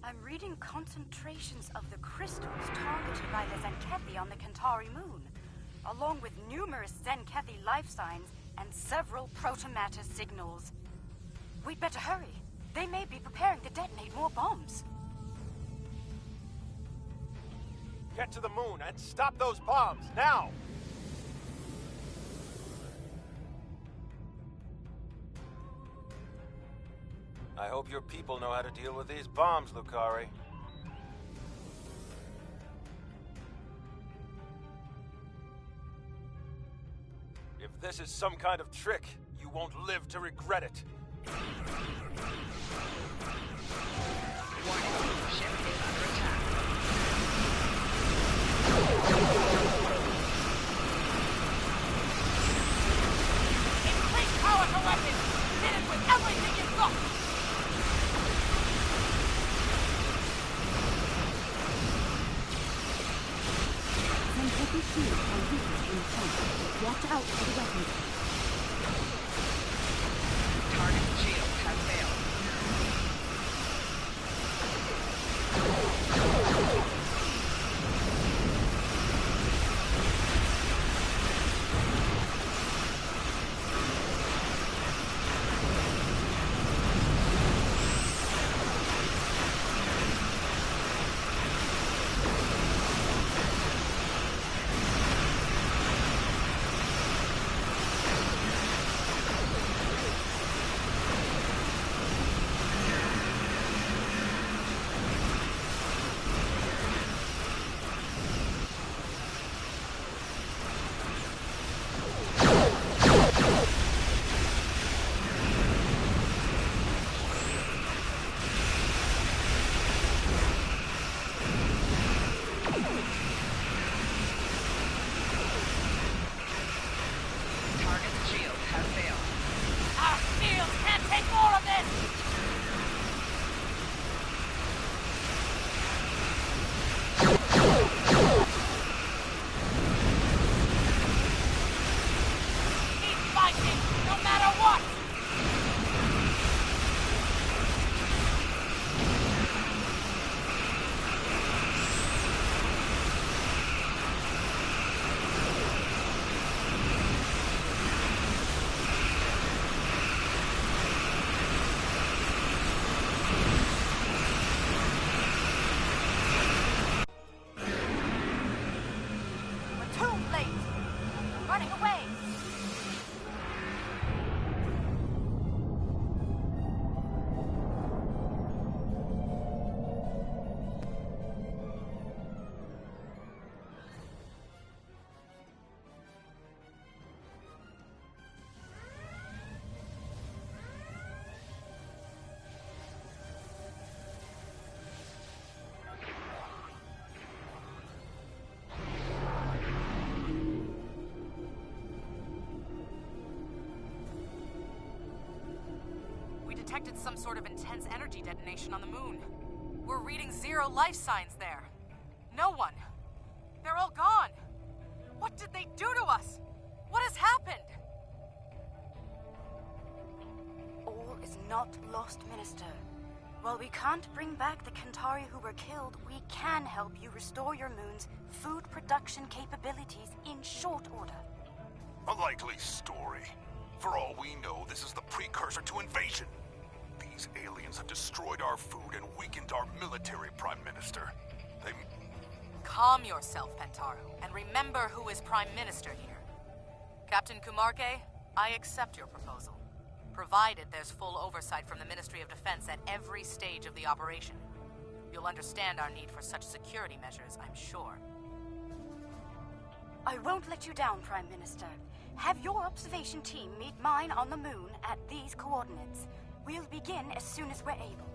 I'm reading concentrations of the crystals targeted by the Zenkethi on the Kentari moon, along with numerous Zenkethi life signs and several protomatter signals. We'd better hurry. They may be preparing to detonate more bombs. Get to the moon and stop those bombs, now! I hope your people know how to deal with these bombs, Lucari. If this is some kind of trick, you won't live to regret it. Warning, ship is under attack. Increase power to weapons! Hit it with everything you've got! Send heavy shields on beacons in front. Watch out for the weapons. Target shields have failed. Detected some sort of intense energy detonation on the moon. We're reading 0 life signs there. No one. They're all gone. What did they do to us? What has happened? All is not lost, Minister. While we can't bring back the Kentari who were killed, we can help you restore your moon's food production capabilities in short order. A likely story. For all we know, this is the precursor to invasion. These aliens have destroyed our food and weakened our military, Prime Minister. They... Calm yourself, Pentaro, and remember who is Prime Minister here. Captain Kumarke, I accept your proposal, provided there's full oversight from the Ministry of Defense at every stage of the operation. You'll understand our need for such security measures, I'm sure. I won't let you down, Prime Minister. Have your observation team meet mine on the moon at these coordinates. We'll begin as soon as we're able.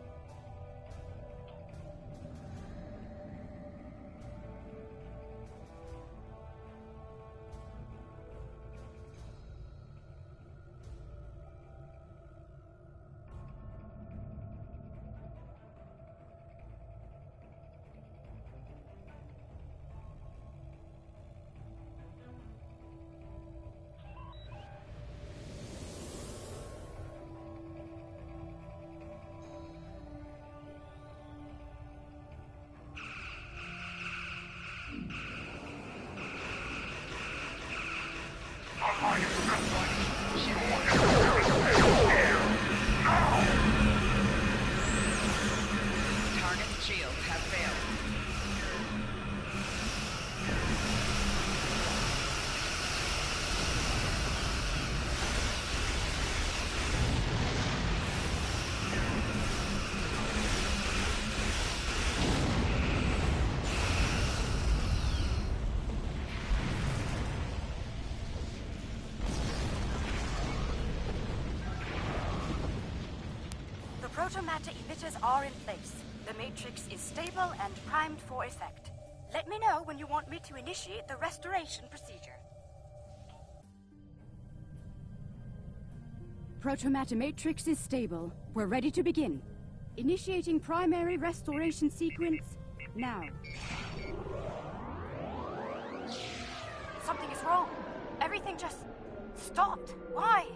Protomatter emitters are in place. The matrix is stable and primed for effect. Let me know when you want me to initiate the restoration procedure. Protomatter matrix is stable. We're ready to begin. Initiating primary restoration sequence now. Something is wrong. Everything just stopped. Why?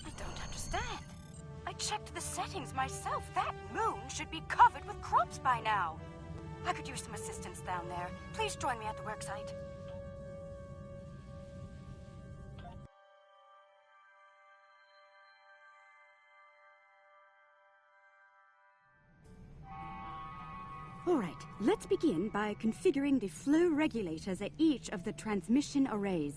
I don't understand. I checked the settings myself. That moon should be covered with crops by now. I could use some assistance down there. Please join me at the worksite. All right, let's begin by configuring the flow regulators at each of the transmission arrays.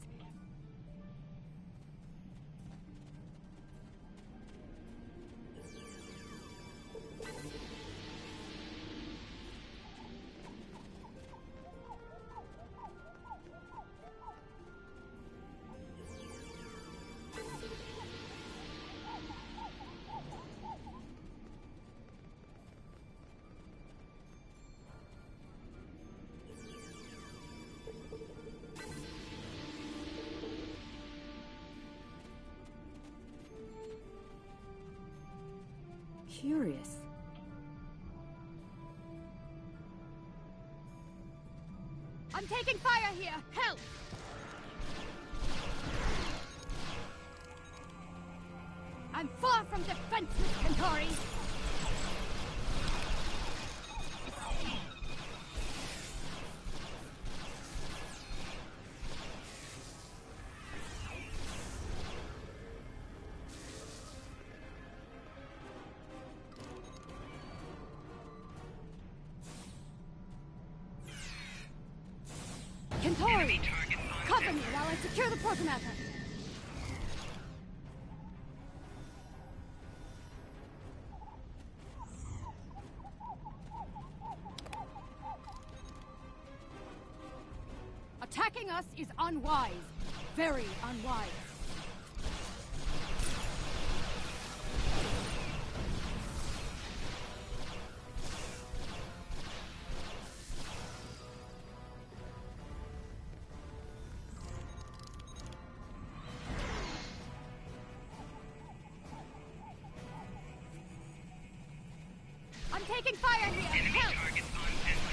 Curious. I'm taking fire here! Help! I'm far from defenseless, Centauri! Centauri! Cover me while I secure the Protomatter! Attacking us is unwise. Very unwise. I'm taking fire here! Help! Target on sensor.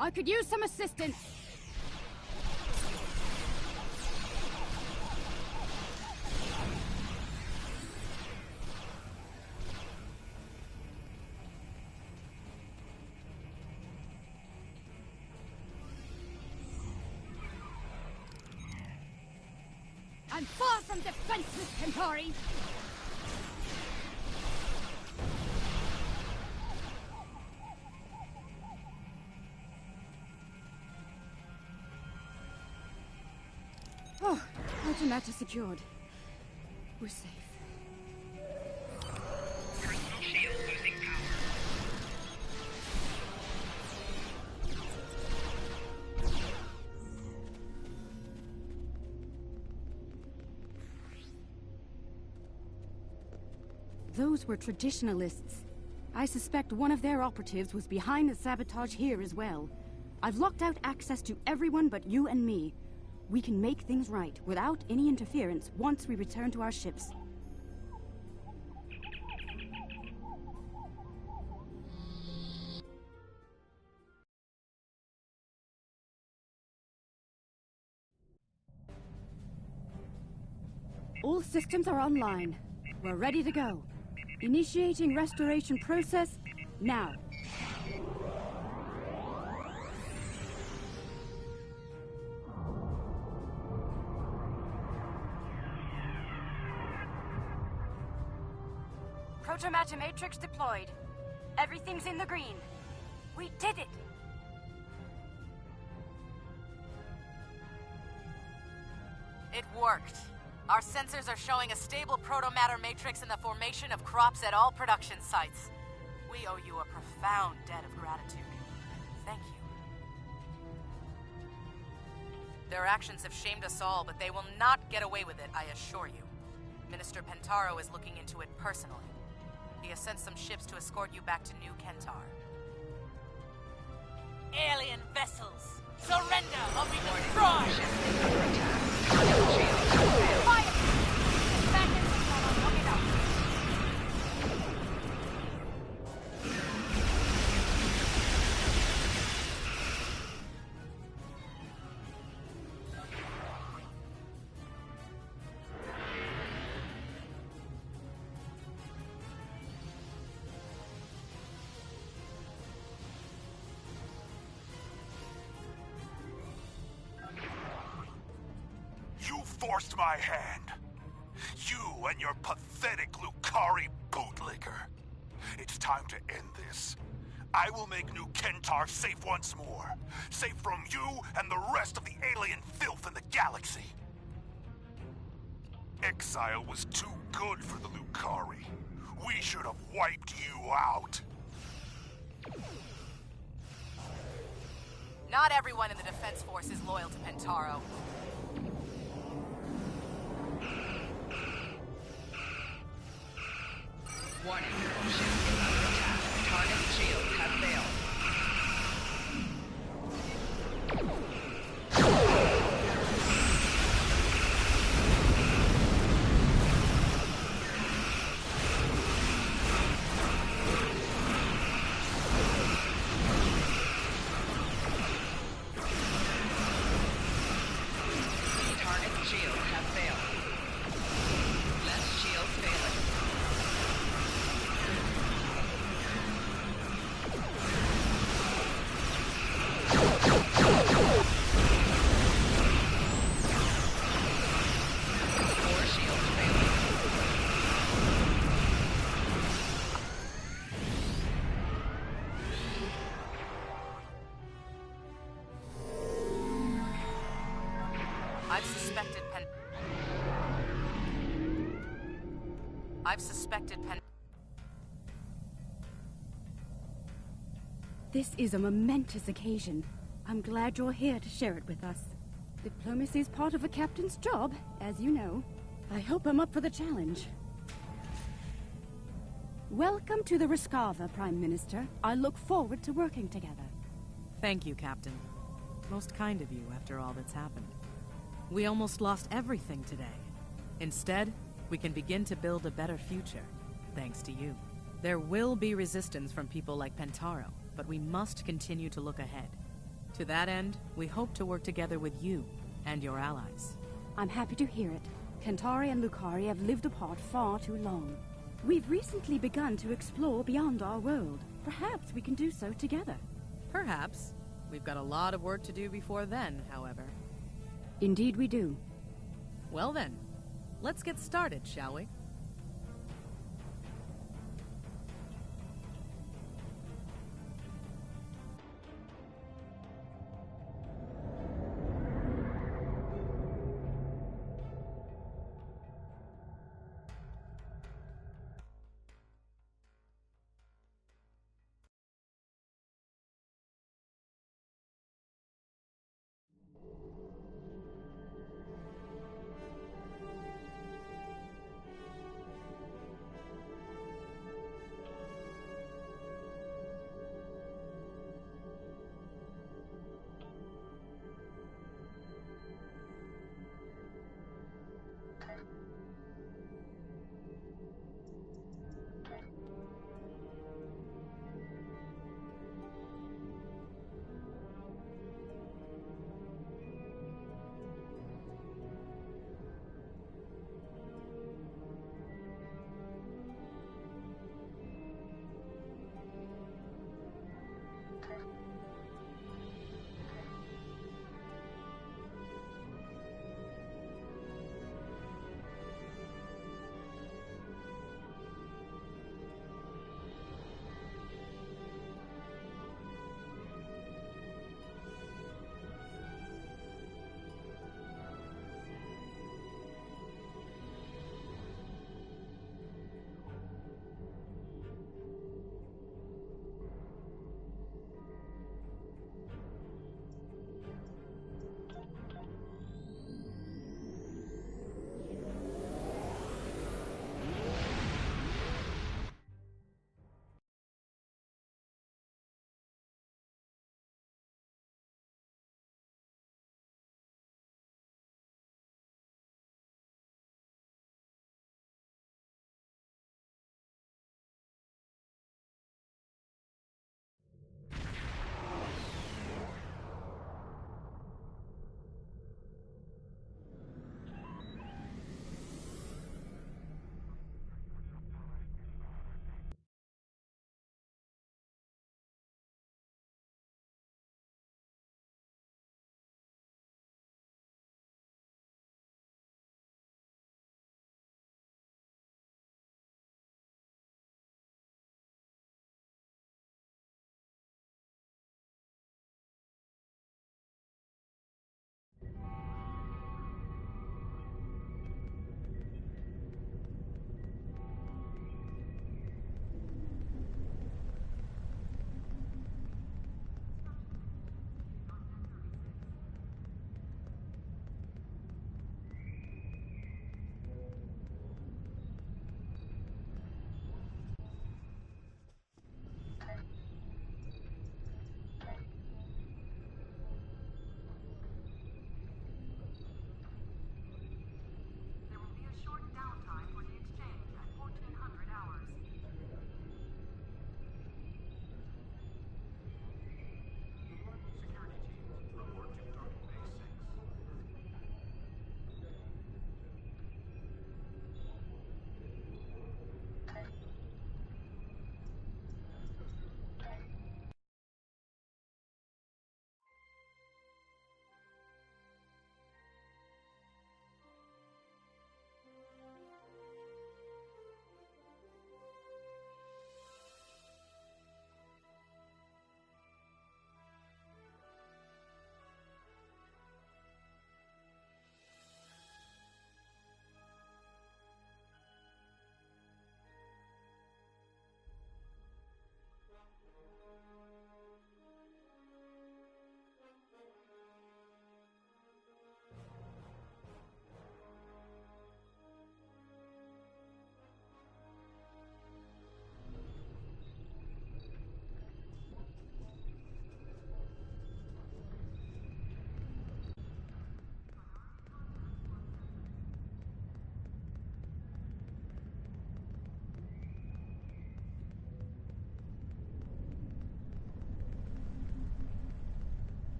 I could use some assistance. I'm far from defenseless, Centauri! Oh, Protomatter secured. We're safe. Personal shield losing power. Those were traditionalists. I suspect one of their operatives was behind the sabotage here as well. I've locked out access to everyone but you and me. We can make things right without any interference once we return to our ships. All systems are online. We're ready to go. Initiating restoration process now. Protomatter matrix deployed. Everything's in the green. We did it! It worked. Our sensors are showing a stable protomatter matrix in the formation of crops at all production sites. We owe you a profound debt of gratitude. Thank you. Their actions have shamed us all, but they will not get away with it, I assure you. Minister Pentaro is looking into it personally. He has sent some ships to escort you back to New Kentar. Alien vessels! Surrender or be destroyed! Quiet! Back in the corner, look it up! You forced my hand. You and your pathetic Lucari bootlicker. It's time to end this. I will make New Kentar safe once more. Safe from you and the rest of the alien filth in the galaxy. Exile was too good for the Lucari. We should have wiped you out. Not everyone in the Defense Force is loyal to Pentaro. Warning, ship is under attack. Target's shields have failed. Target's shields have failed. Left shield failing. I've suspected Pen... This is a momentous occasion. I'm glad you're here to share it with us. Diplomacy is part of a captain's job, as you know. I hope I'm up for the challenge. Welcome to the Riskava, Prime Minister. I look forward to working together. Thank you, Captain. Most kind of you after all that's happened. We almost lost everything today. Instead, we can begin to build a better future, thanks to you. There will be resistance from people like Pentaro, but we must continue to look ahead. To that end, we hope to work together with you and your allies. I'm happy to hear it. Kentari and Lucari have lived apart far too long. We've recently begun to explore beyond our world. Perhaps we can do so together. Perhaps. We've got a lot of work to do before then, however. Indeed we do. Well then, let's get started, shall we?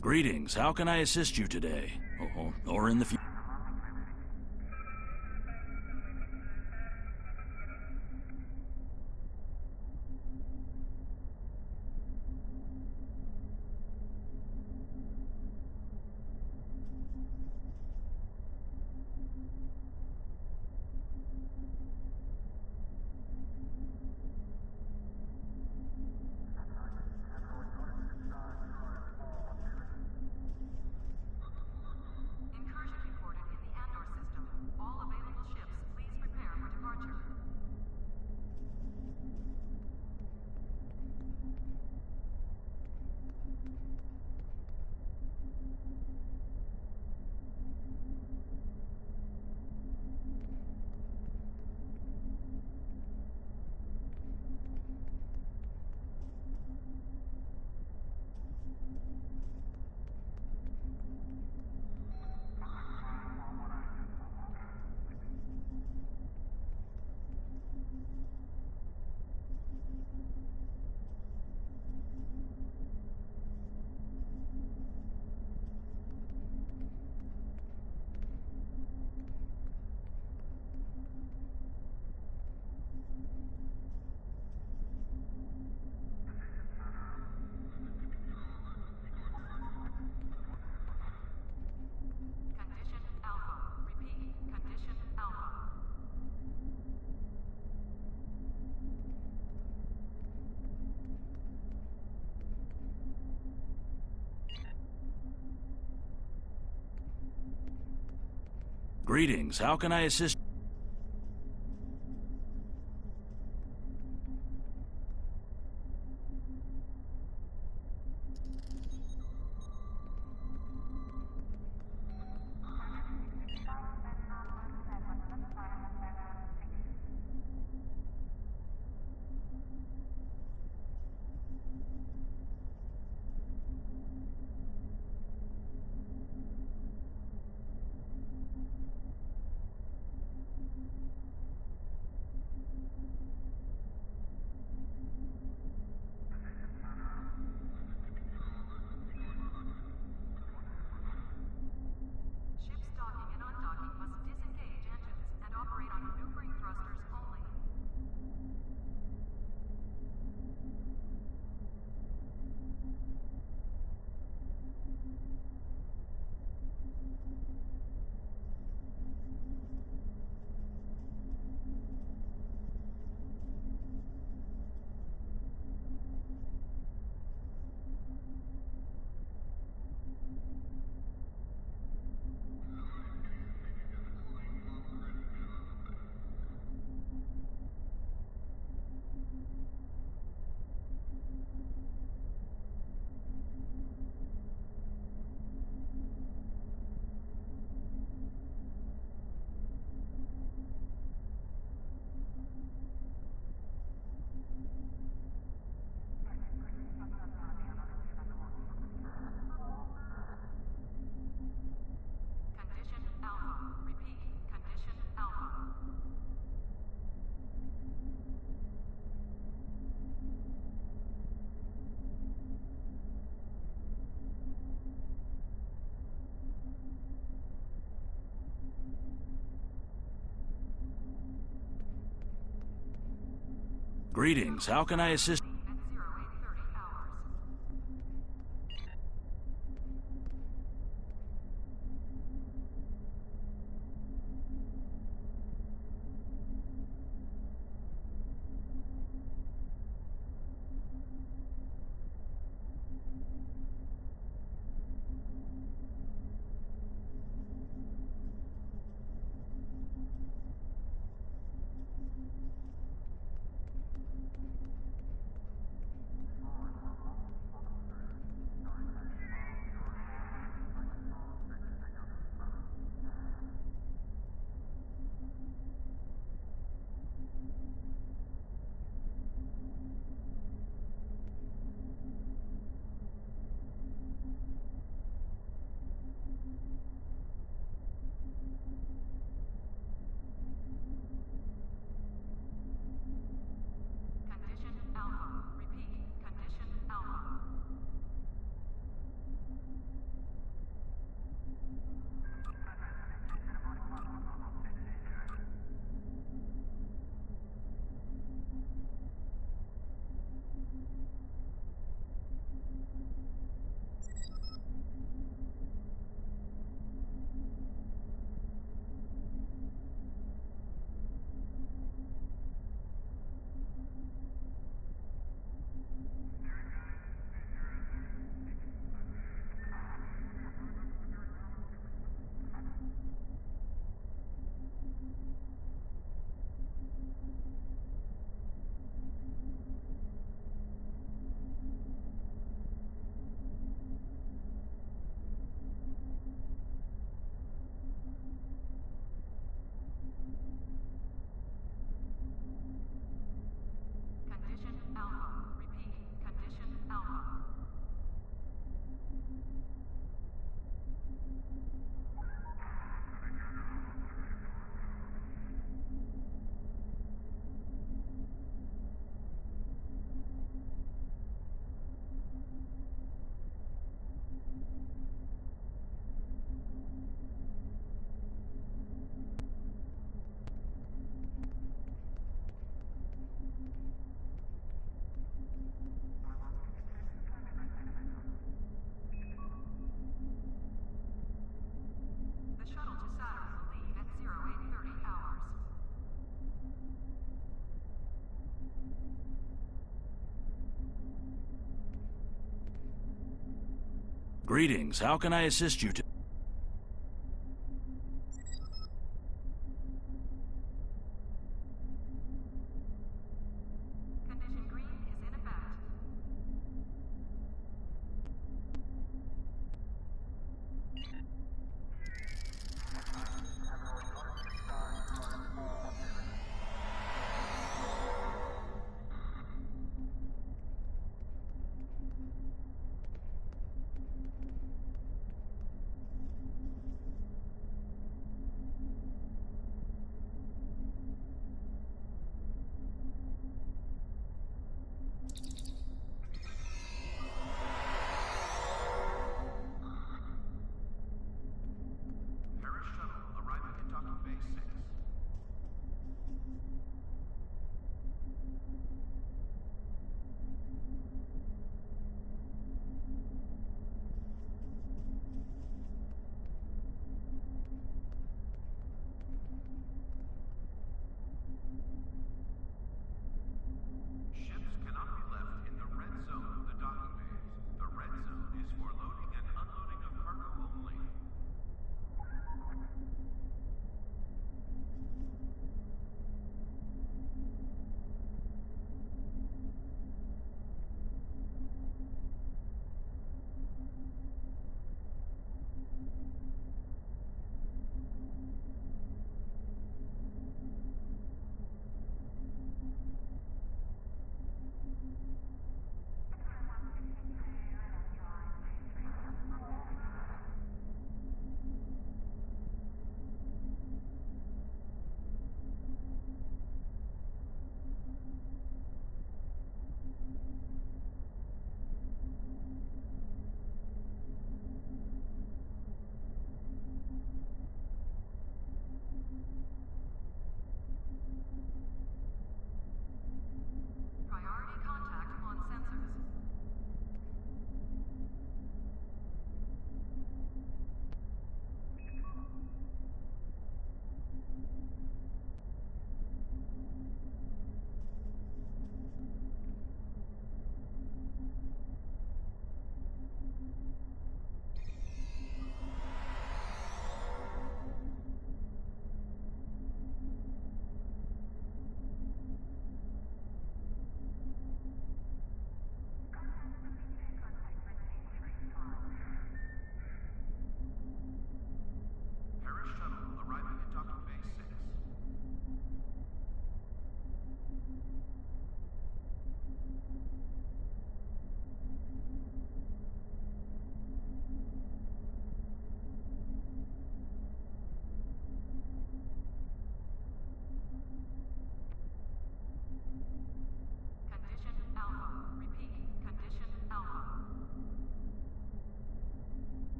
Greetings, how can I assist you today? Or in the future? Greetings, how can I assist? Greetings, how can I assist? Greetings. How can I assist you?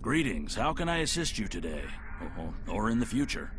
Greetings. How can I assist you today? Or in the future?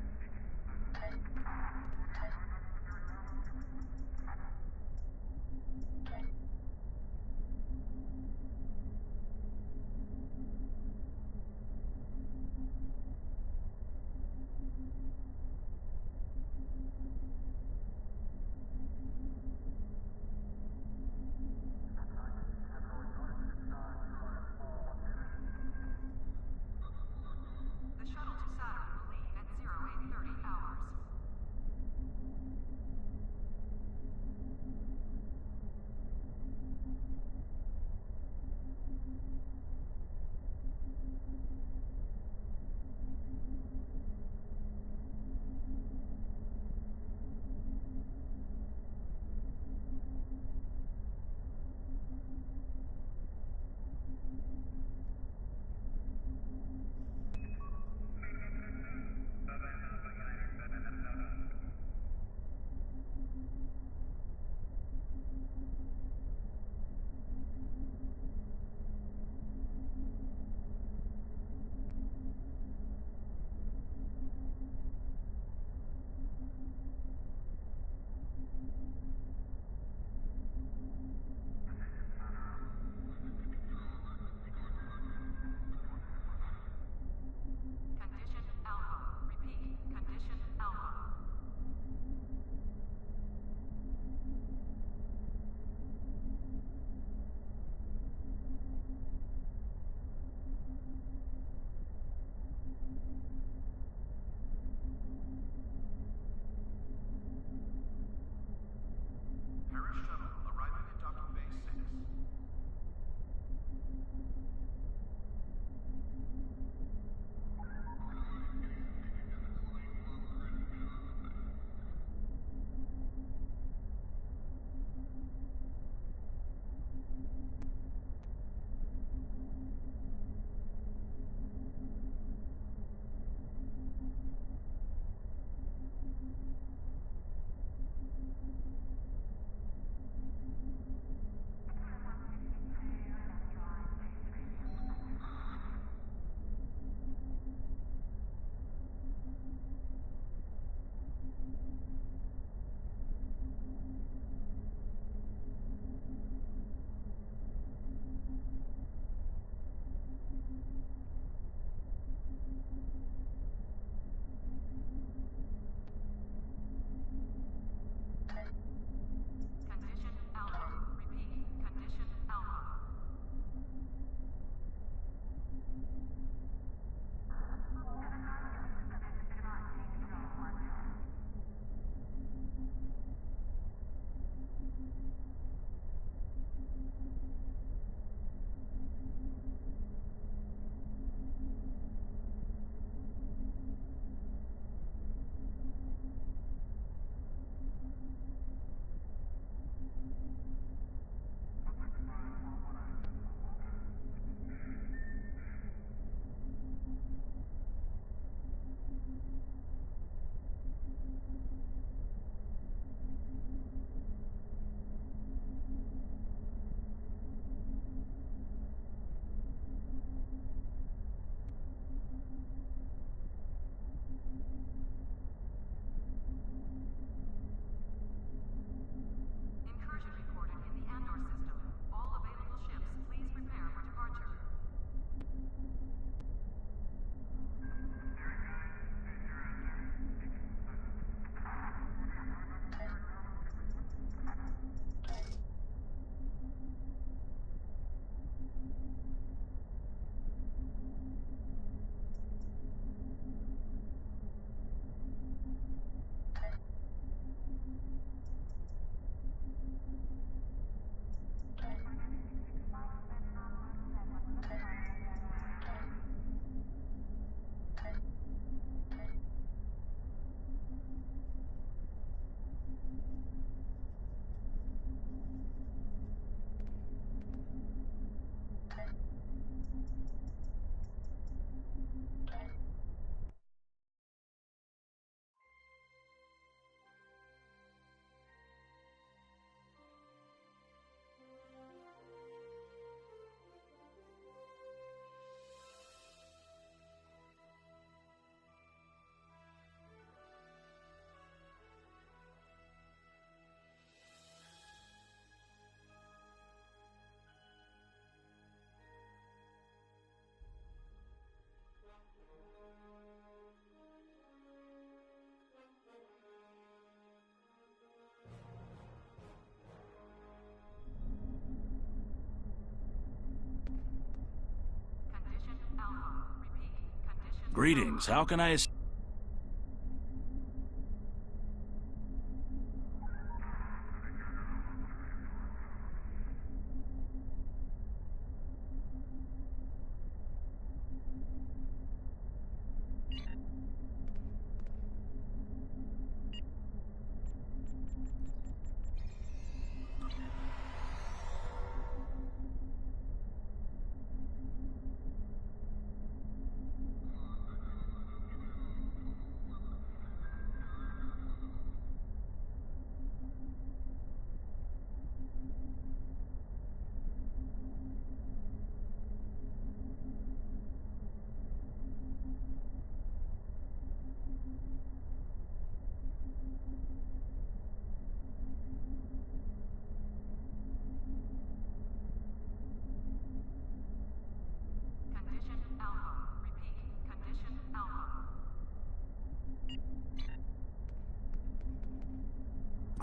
Greetings, how can I...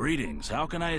Greetings, how can I...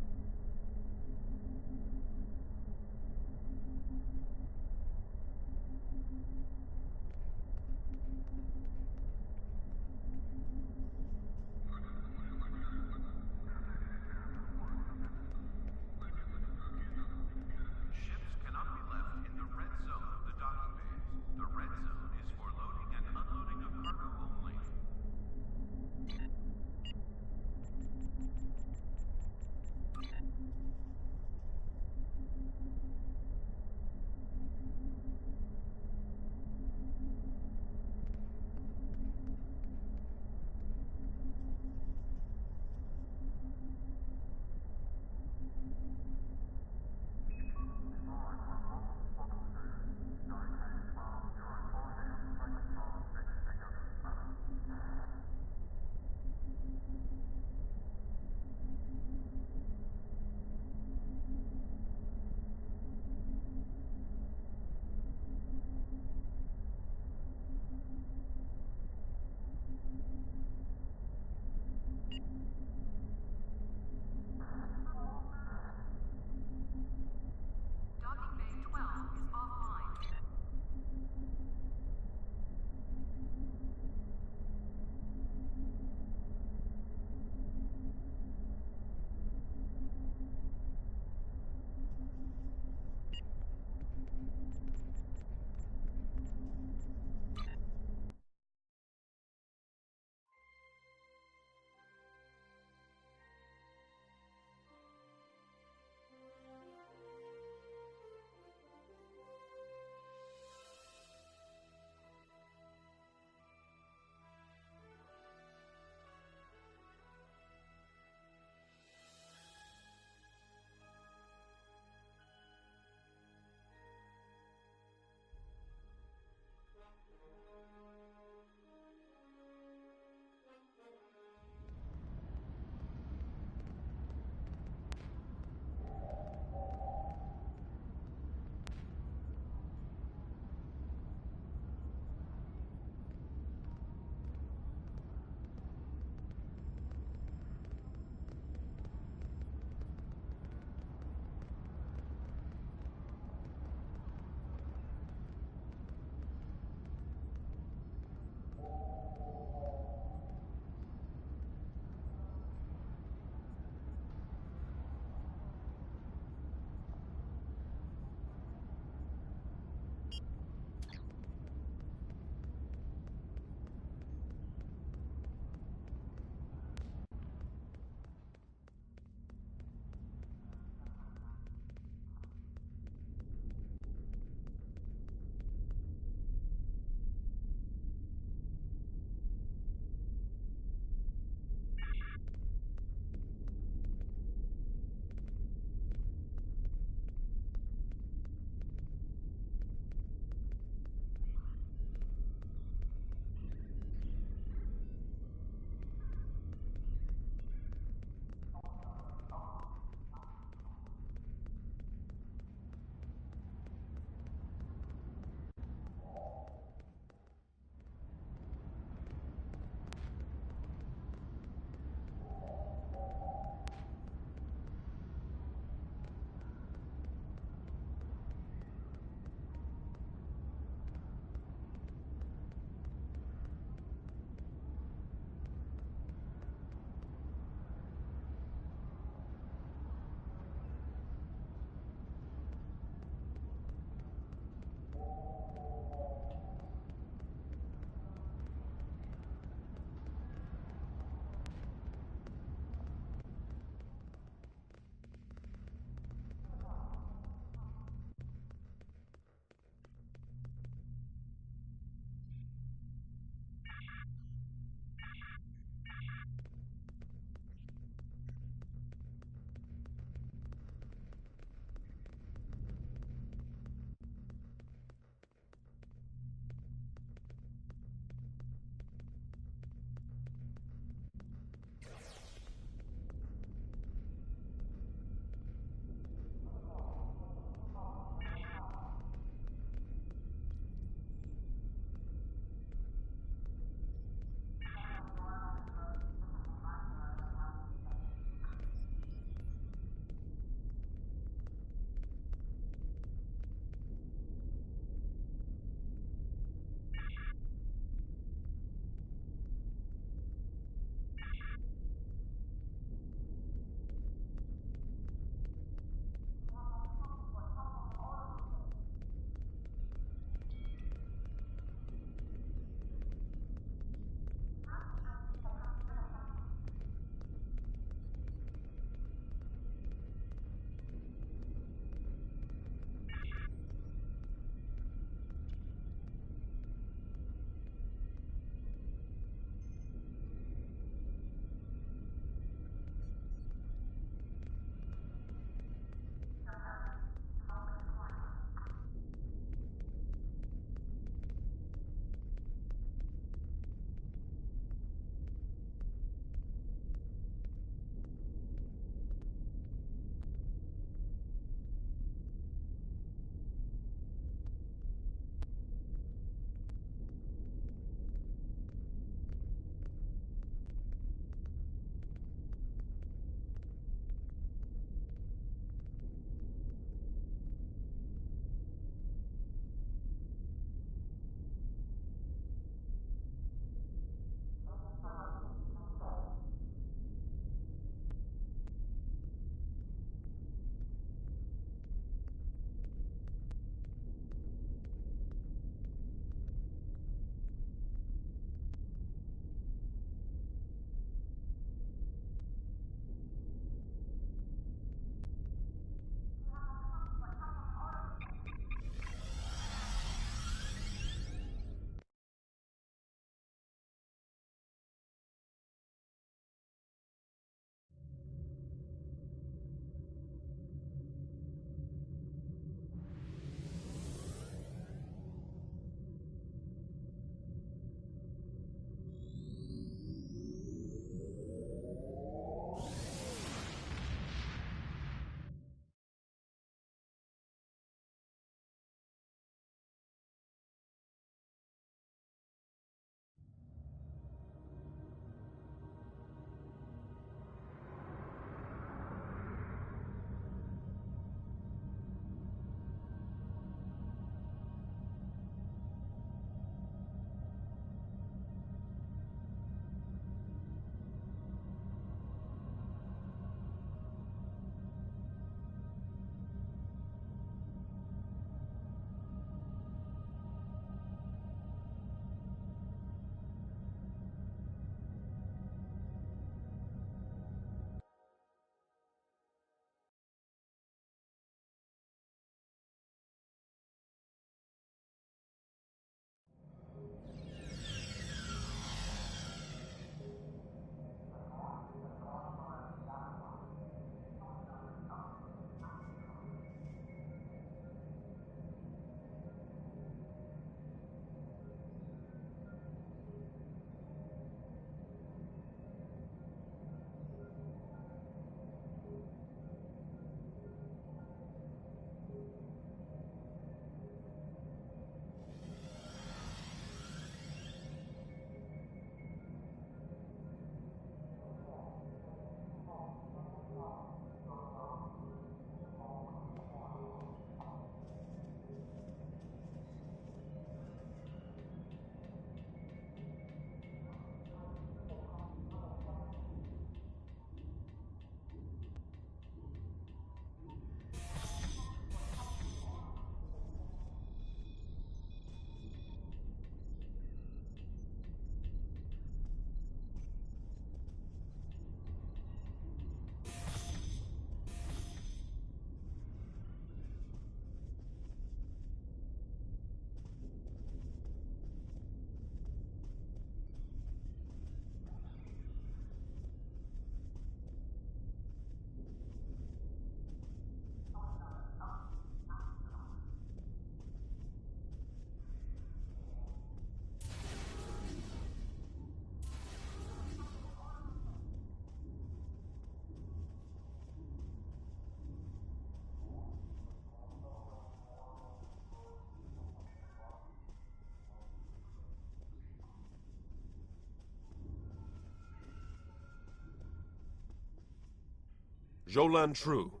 Jolan True.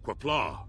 Qapla'.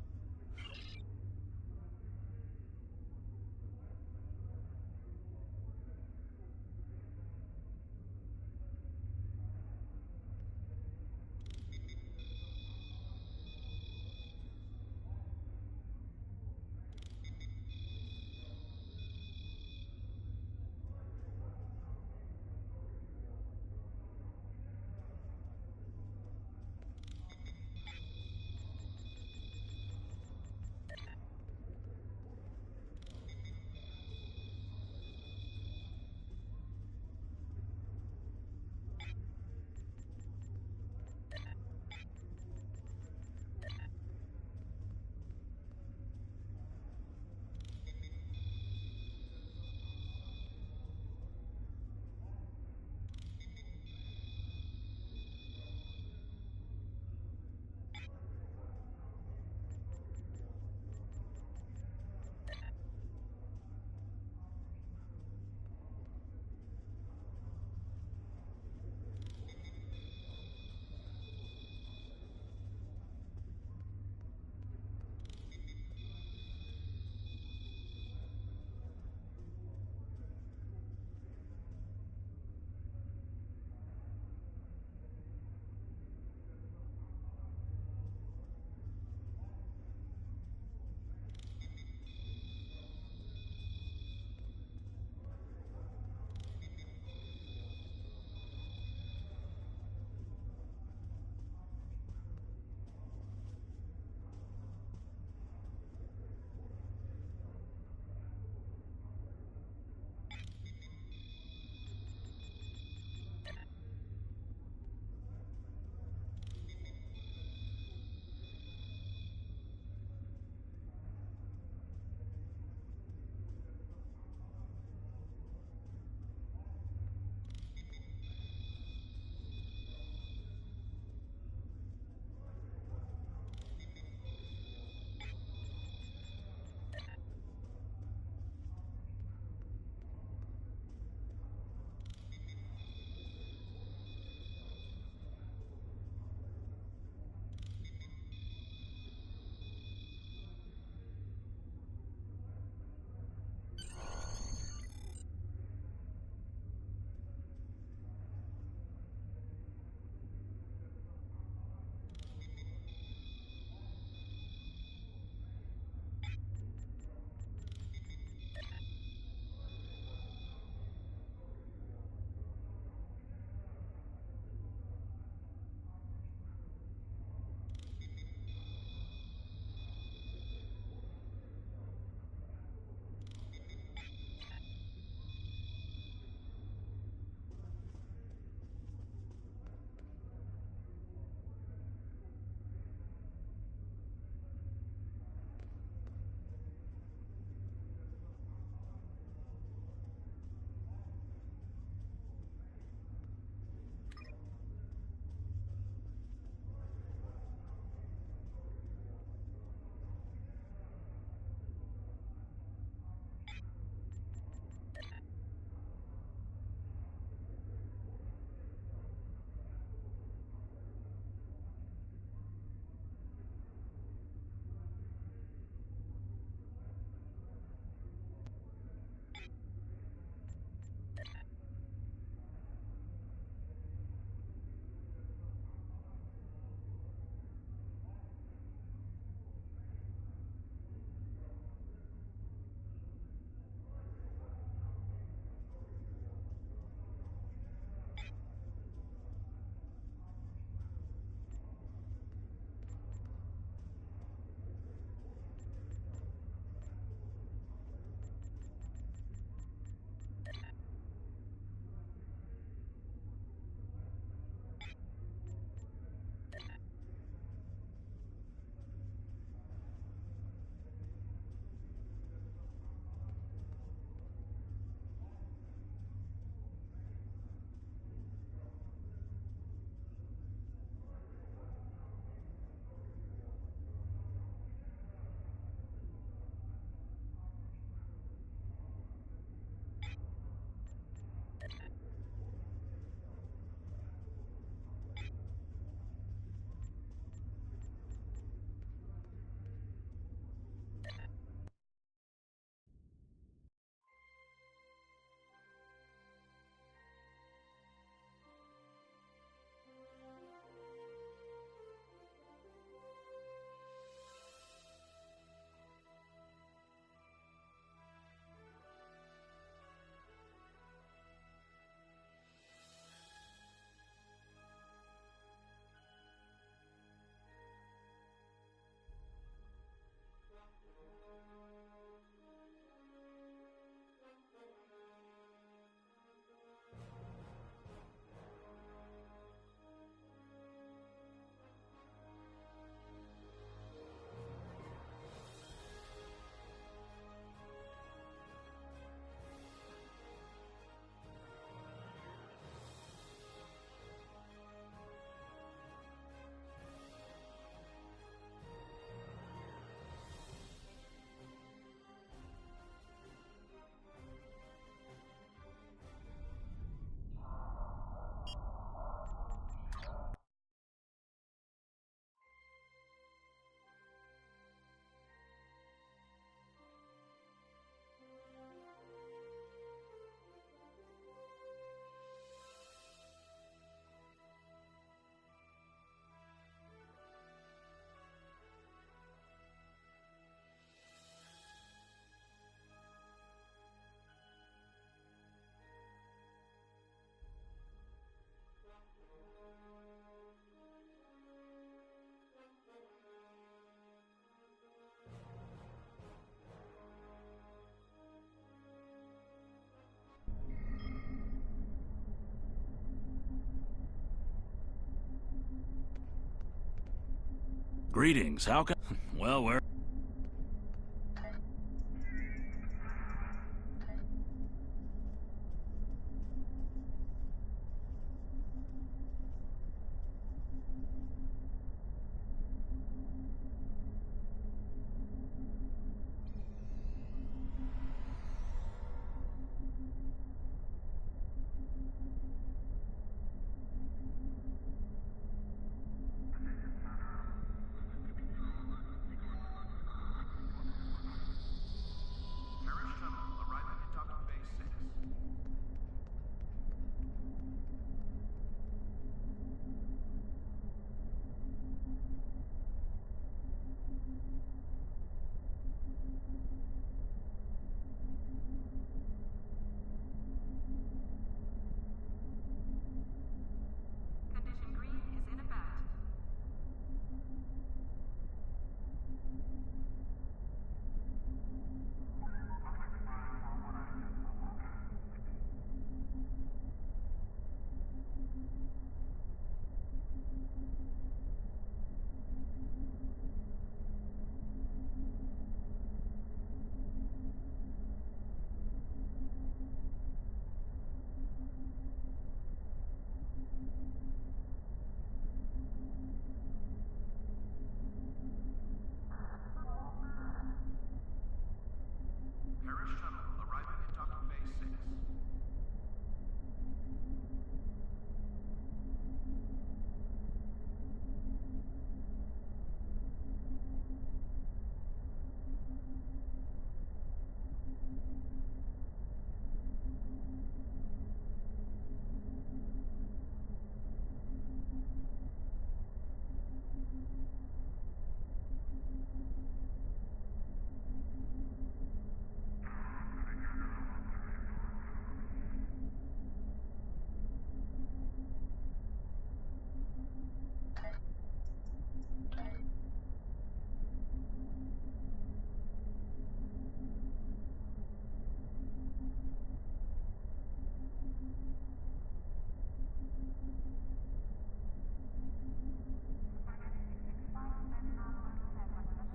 Greetings, how can... Well, where...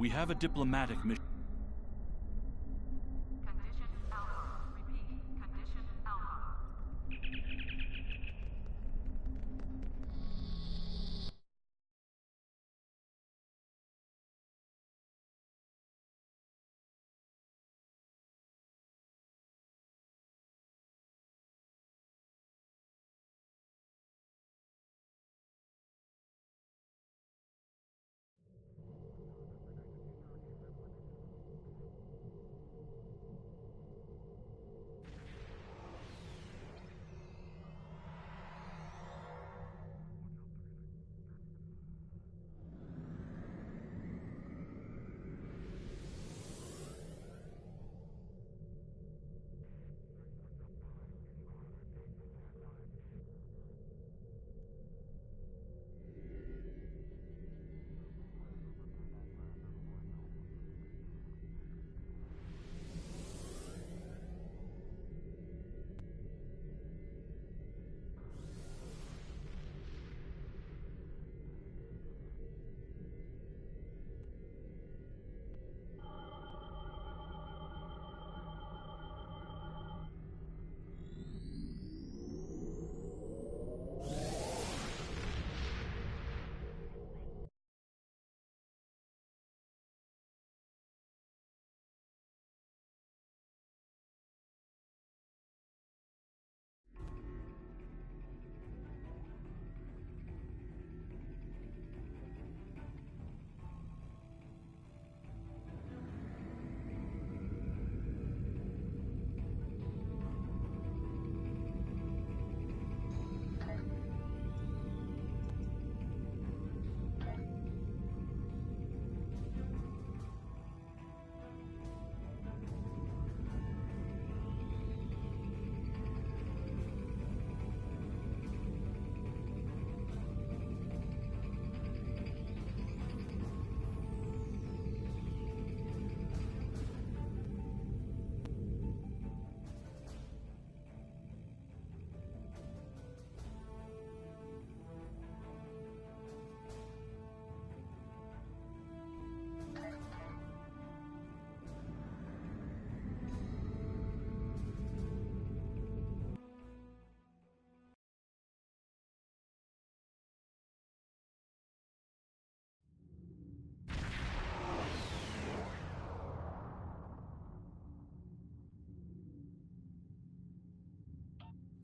We have a diplomatic mission.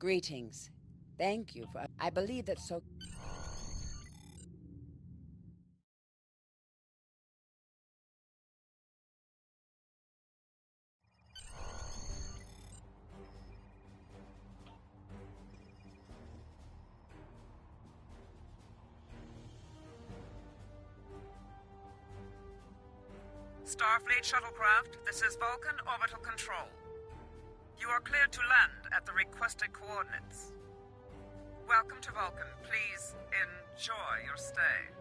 Greetings. Thank you for... I believe that so... Starfleet shuttlecraft, this is Vulcan Orbital Control. You are cleared to land at the requested coordinates. Welcome to Vulcan. Please enjoy your stay.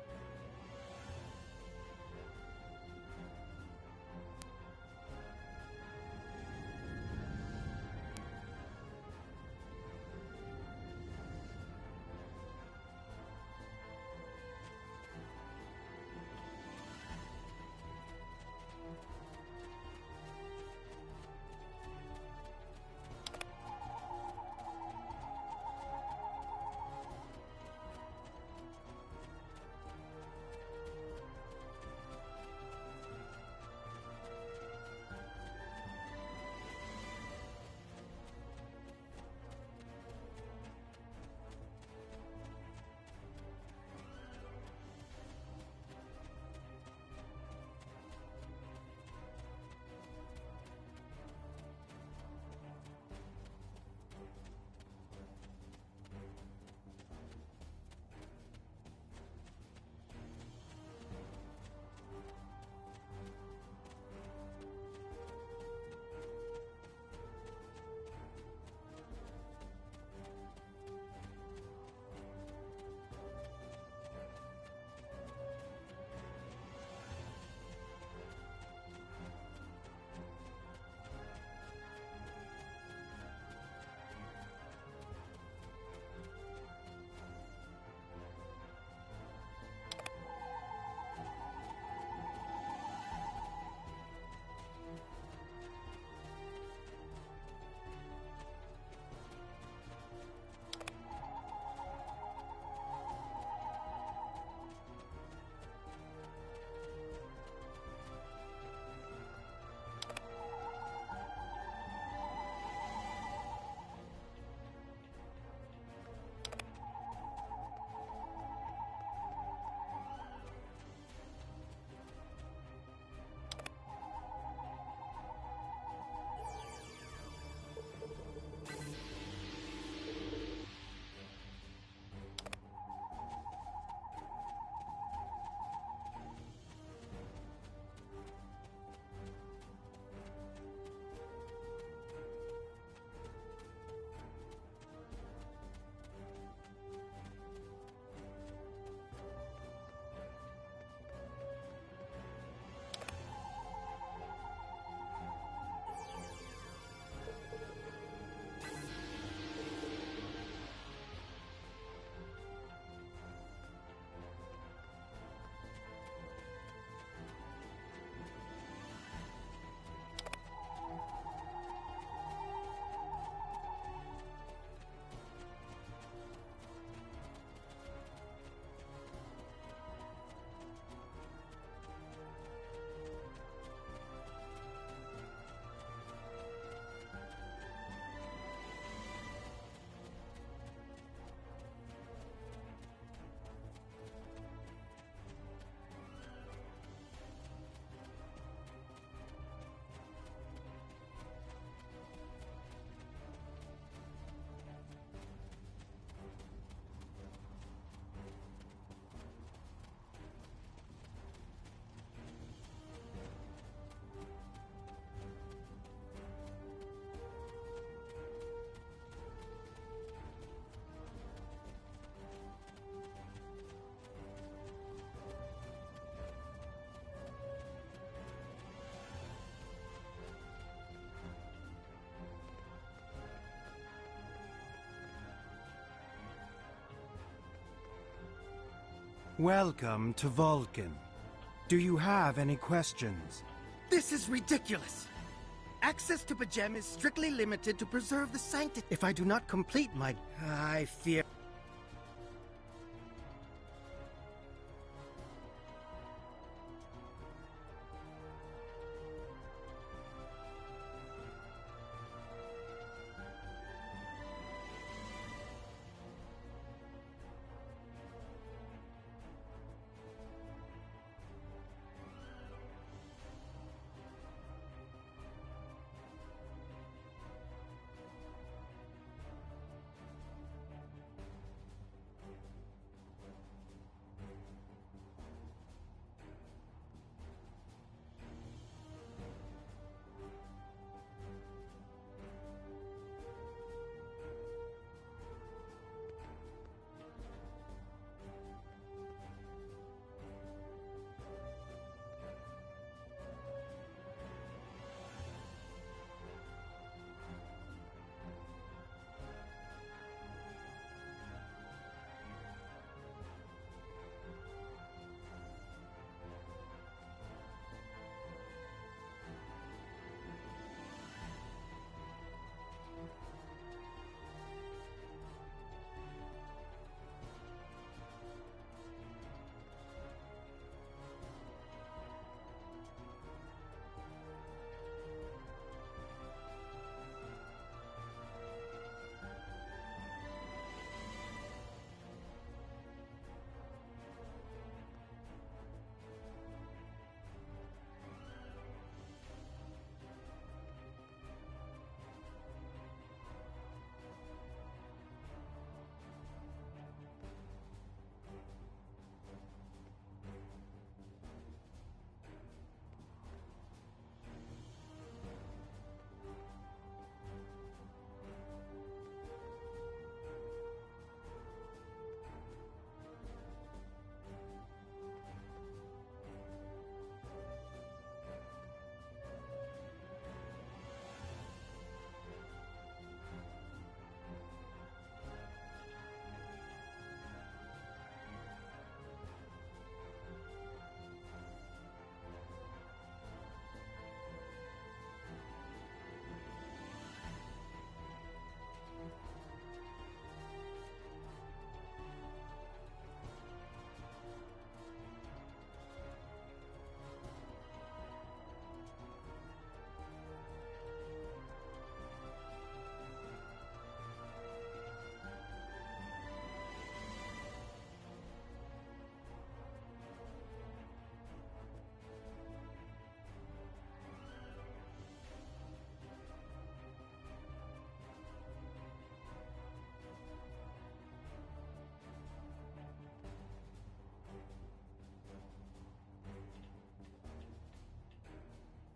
Welcome to Vulcan. Do you have any questions? This is ridiculous! Access to B'Jem is strictly limited to preserve the sanctity. If I do not complete my... I fear...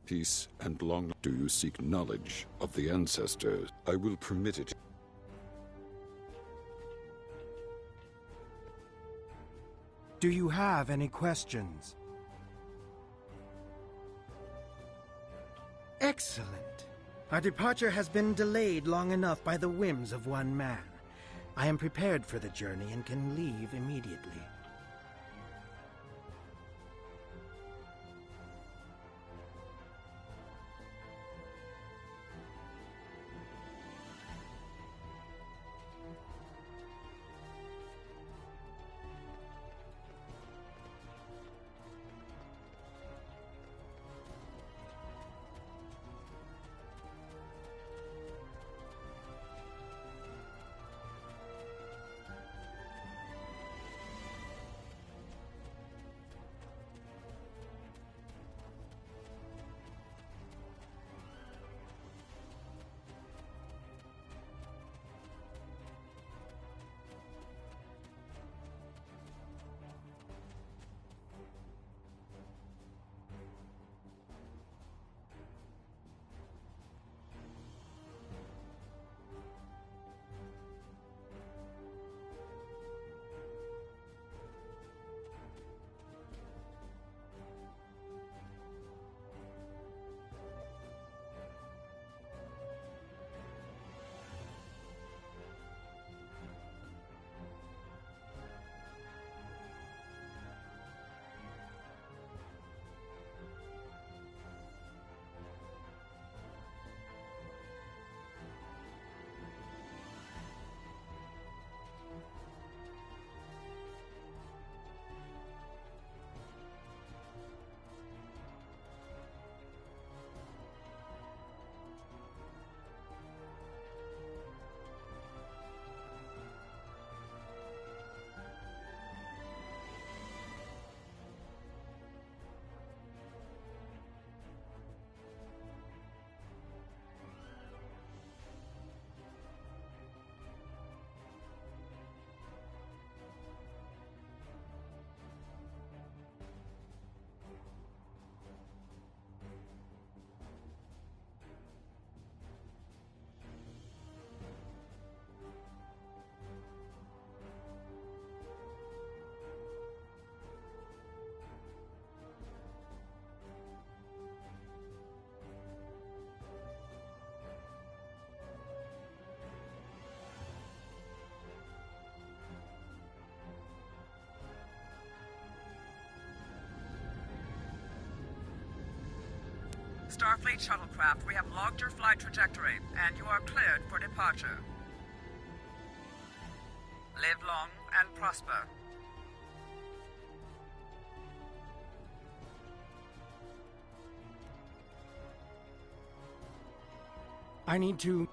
Peace and long. Do you seek knowledge of the ancestors? I will permit it. Do you have any questions? Excellent. Our departure has been delayed long enough by the whims of one man. I am prepared for the journey and can leave immediately. Starfleet shuttlecraft, we have logged your flight trajectory, and you are cleared for departure. Live long and prosper. I need to...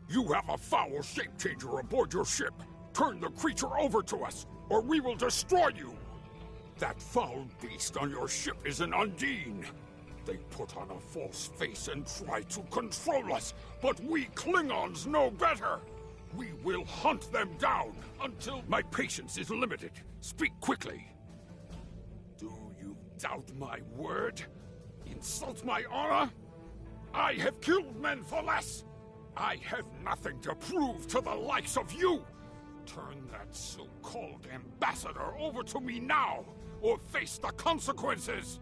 You have a foul shape-changer aboard your ship. Turn the creature over to us, or we will destroy you. That foul beast on your ship is an Undine. They put on a false face and try to control us, but we Klingons know better. We will hunt them down until my patience is limited. Speak quickly. Do you doubt my word? Insult my honor? I have killed men for less. I have nothing to prove to the likes of you. Turn that so-called ambassador over to me now, or face the consequences.